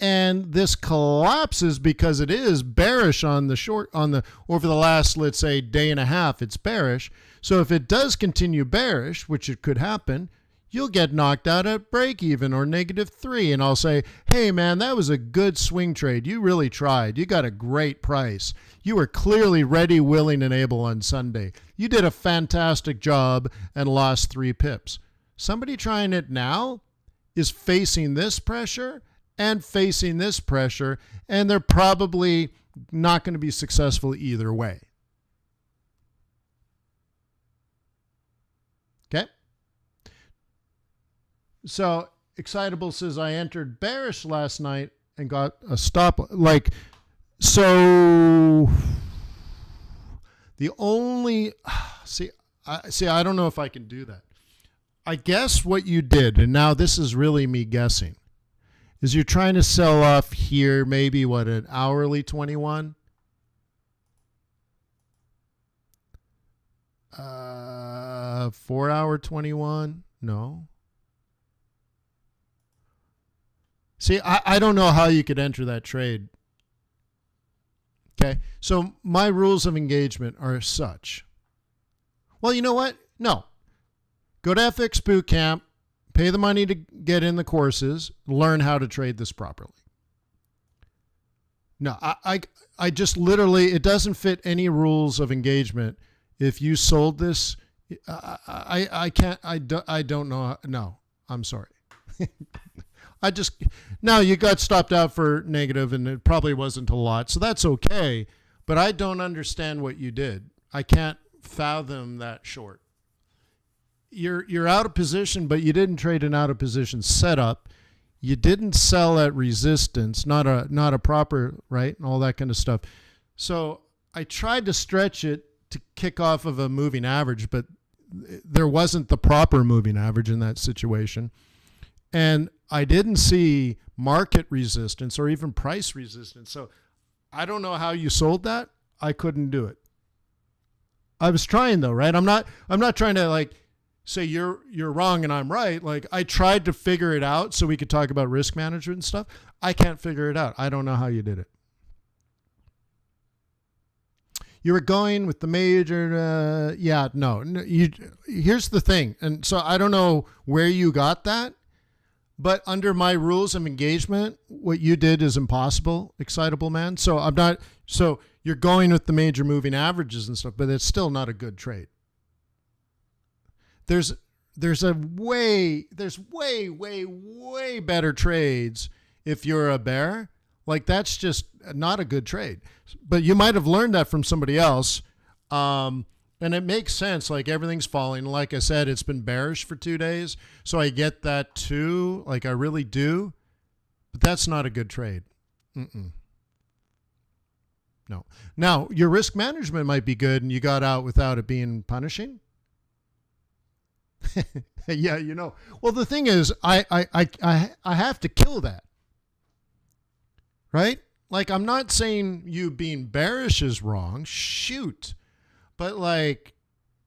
and this collapses because it is bearish on the over the last, let's say, day and a half, it's bearish. So if it does continue bearish, which it could happen, you'll get knocked out at break even or -3. And I'll say, hey man, that was a good swing trade. You really tried. You got a great price. You were clearly ready, willing, and able on Sunday. You did a fantastic job and lost 3 pips. Somebody trying it now is facing this pressure and facing this pressure, and they're probably not going to be successful either way. So Excitable says I entered bearish last night and got a stop. Like, so the only, I don't know if I can do that. I guess what you did, and now this is really me guessing, is you're trying to sell off here, maybe what, an hourly 21? 4 hour 21? No. See, I don't know how you could enter that trade. Okay. So my rules of engagement are such. Well, you know what? No. Go to FX Bootcamp, pay the money to get in the courses, learn how to trade this properly. No, I just literally, it doesn't fit any rules of engagement. If you sold this, I can't, I don't know. No, I'm sorry. No, you got stopped out for negative and it probably wasn't a lot. So that's okay. But I don't understand what you did. I can't fathom that short. You're out of position, but you didn't trade an out of position setup. You didn't sell at resistance, not a proper, right? And all that kind of stuff. So I tried to stretch it to kick off of a moving average, but there wasn't the proper moving average in that situation. And I didn't see market resistance or even price resistance. So I don't know how you sold that. I couldn't do it. I was trying though, right? I'm not trying to like say you're wrong and I'm right. Like I tried to figure it out so we could talk about risk management and stuff. I can't figure it out. I don't know how you did it. You were going with the major, here's the thing. And so I don't know where you got that, but under my rules of engagement, what you did is impossible, Excitable Man. So you're going with the major moving averages and stuff, but it's still not a good trade. There's way better trades if you're a bear. Like that's just not a good trade. But you might have learned that from somebody else. And it makes sense. Like everything's falling. Like I said, it's been bearish for 2 days. So I get that too. Like I really do. But that's not a good trade. No. Now, your risk management might be good and you got out without it being punishing. Yeah, you know. Well, the thing is, I have to kill that. Right? Like, I'm not saying you being bearish is wrong. Shoot. But, like,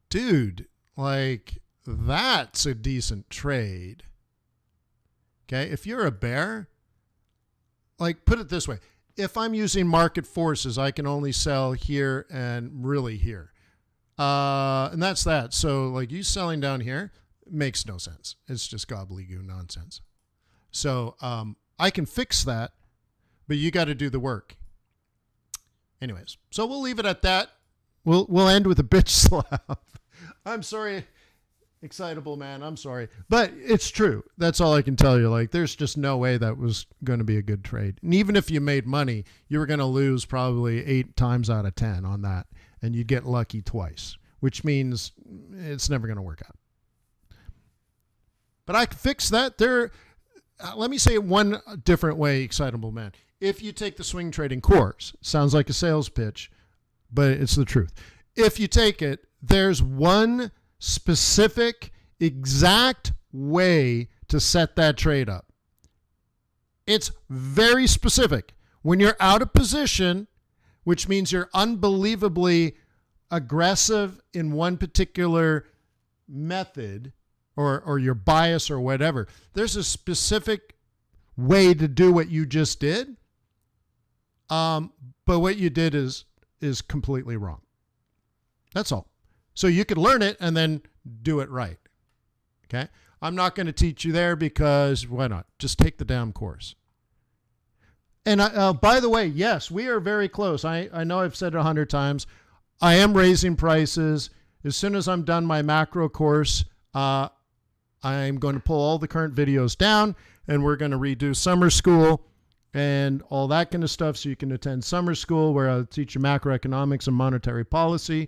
dude, like, that's a decent trade. Okay? If you're a bear, like, put it this way. If I'm using market forces, I can only sell here and really here. And that's that. So, like, you selling down here makes no sense. It's just gobbledygook nonsense. So, I can fix that. But you got to do the work. Anyways, so we'll leave it at that. We'll end with a bitch slap. I'm sorry, Excitable Man. I'm sorry. But it's true. That's all I can tell you. Like, there's just no way that was going to be a good trade. And even if you made money, you were going to lose probably 8 times out of 10 on that. And you'd get lucky twice, which means it's never going to work out. But I can fix that. Let me say it one different way, Excitable Man. If you take the swing trading course, sounds like a sales pitch, but it's the truth. If you take it, there's one specific, exact way to set that trade up. It's very specific. When you're out of position, which means you're unbelievably aggressive in one particular method or your bias or whatever, there's a specific way to do what you just did. But what you did is completely wrong. That's all. So you could learn it and then do it right. Okay. I'm not going to teach you there because why not? Just take the damn course. And by the way, yes, we are very close. I know I've said it 100 times. I am raising prices. As soon as I'm done my macro course, I'm going to pull all the current videos down and we're going to redo summer school and all that kind of stuff so you can attend summer school where I'll teach you macroeconomics and monetary policy.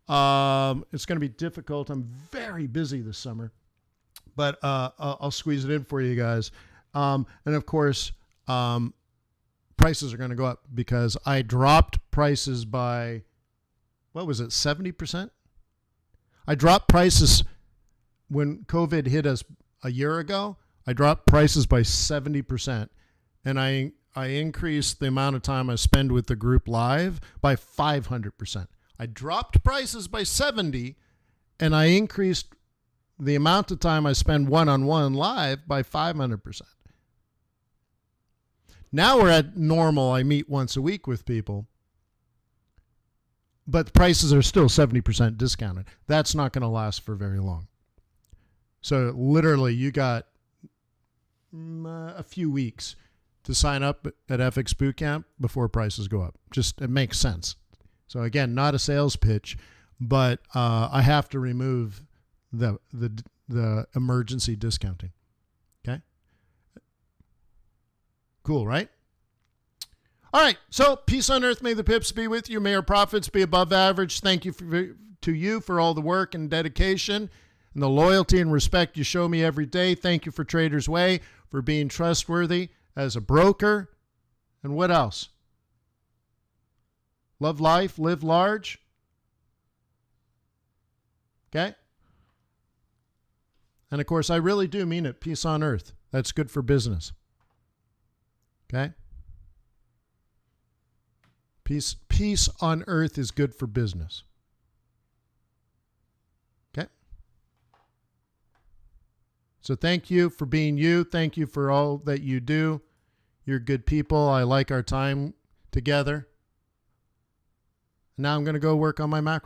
It's going to be difficult. I'm very busy this summer. but I'll squeeze it in for you guys. And of course, prices are going to go up because I dropped prices by, what was it, 70%? I dropped prices when COVID hit us a year ago. I dropped prices by 70%, and I increased the amount of time I spend with the group live by 500%. I dropped prices by 70, and I increased the amount of time I spend one-on-one live by 500%. Now we're at normal. I meet once a week with people, but the prices are still 70% discounted. That's not going to last for very long. So literally you got a few weeks to sign up at FX Bootcamp before prices go up. Just, it makes sense. So again, not a sales pitch, but I have to remove the emergency discounting. Okay. Cool, right? All right. So peace on earth. May the pips be with you. May our profits be above average. Thank you to you for all the work and dedication and the loyalty and respect you show me every day. Thank you for Trader's Way, for being trustworthy as a broker. And what else? Love life, live large. Okay? And of course, I really do mean it. Peace on earth. That's good for business. Okay? Peace on earth is good for business. Okay? So thank you for being you. Thank you for all that you do. You're good people. I like our time together. Now I'm going to go work on my macro.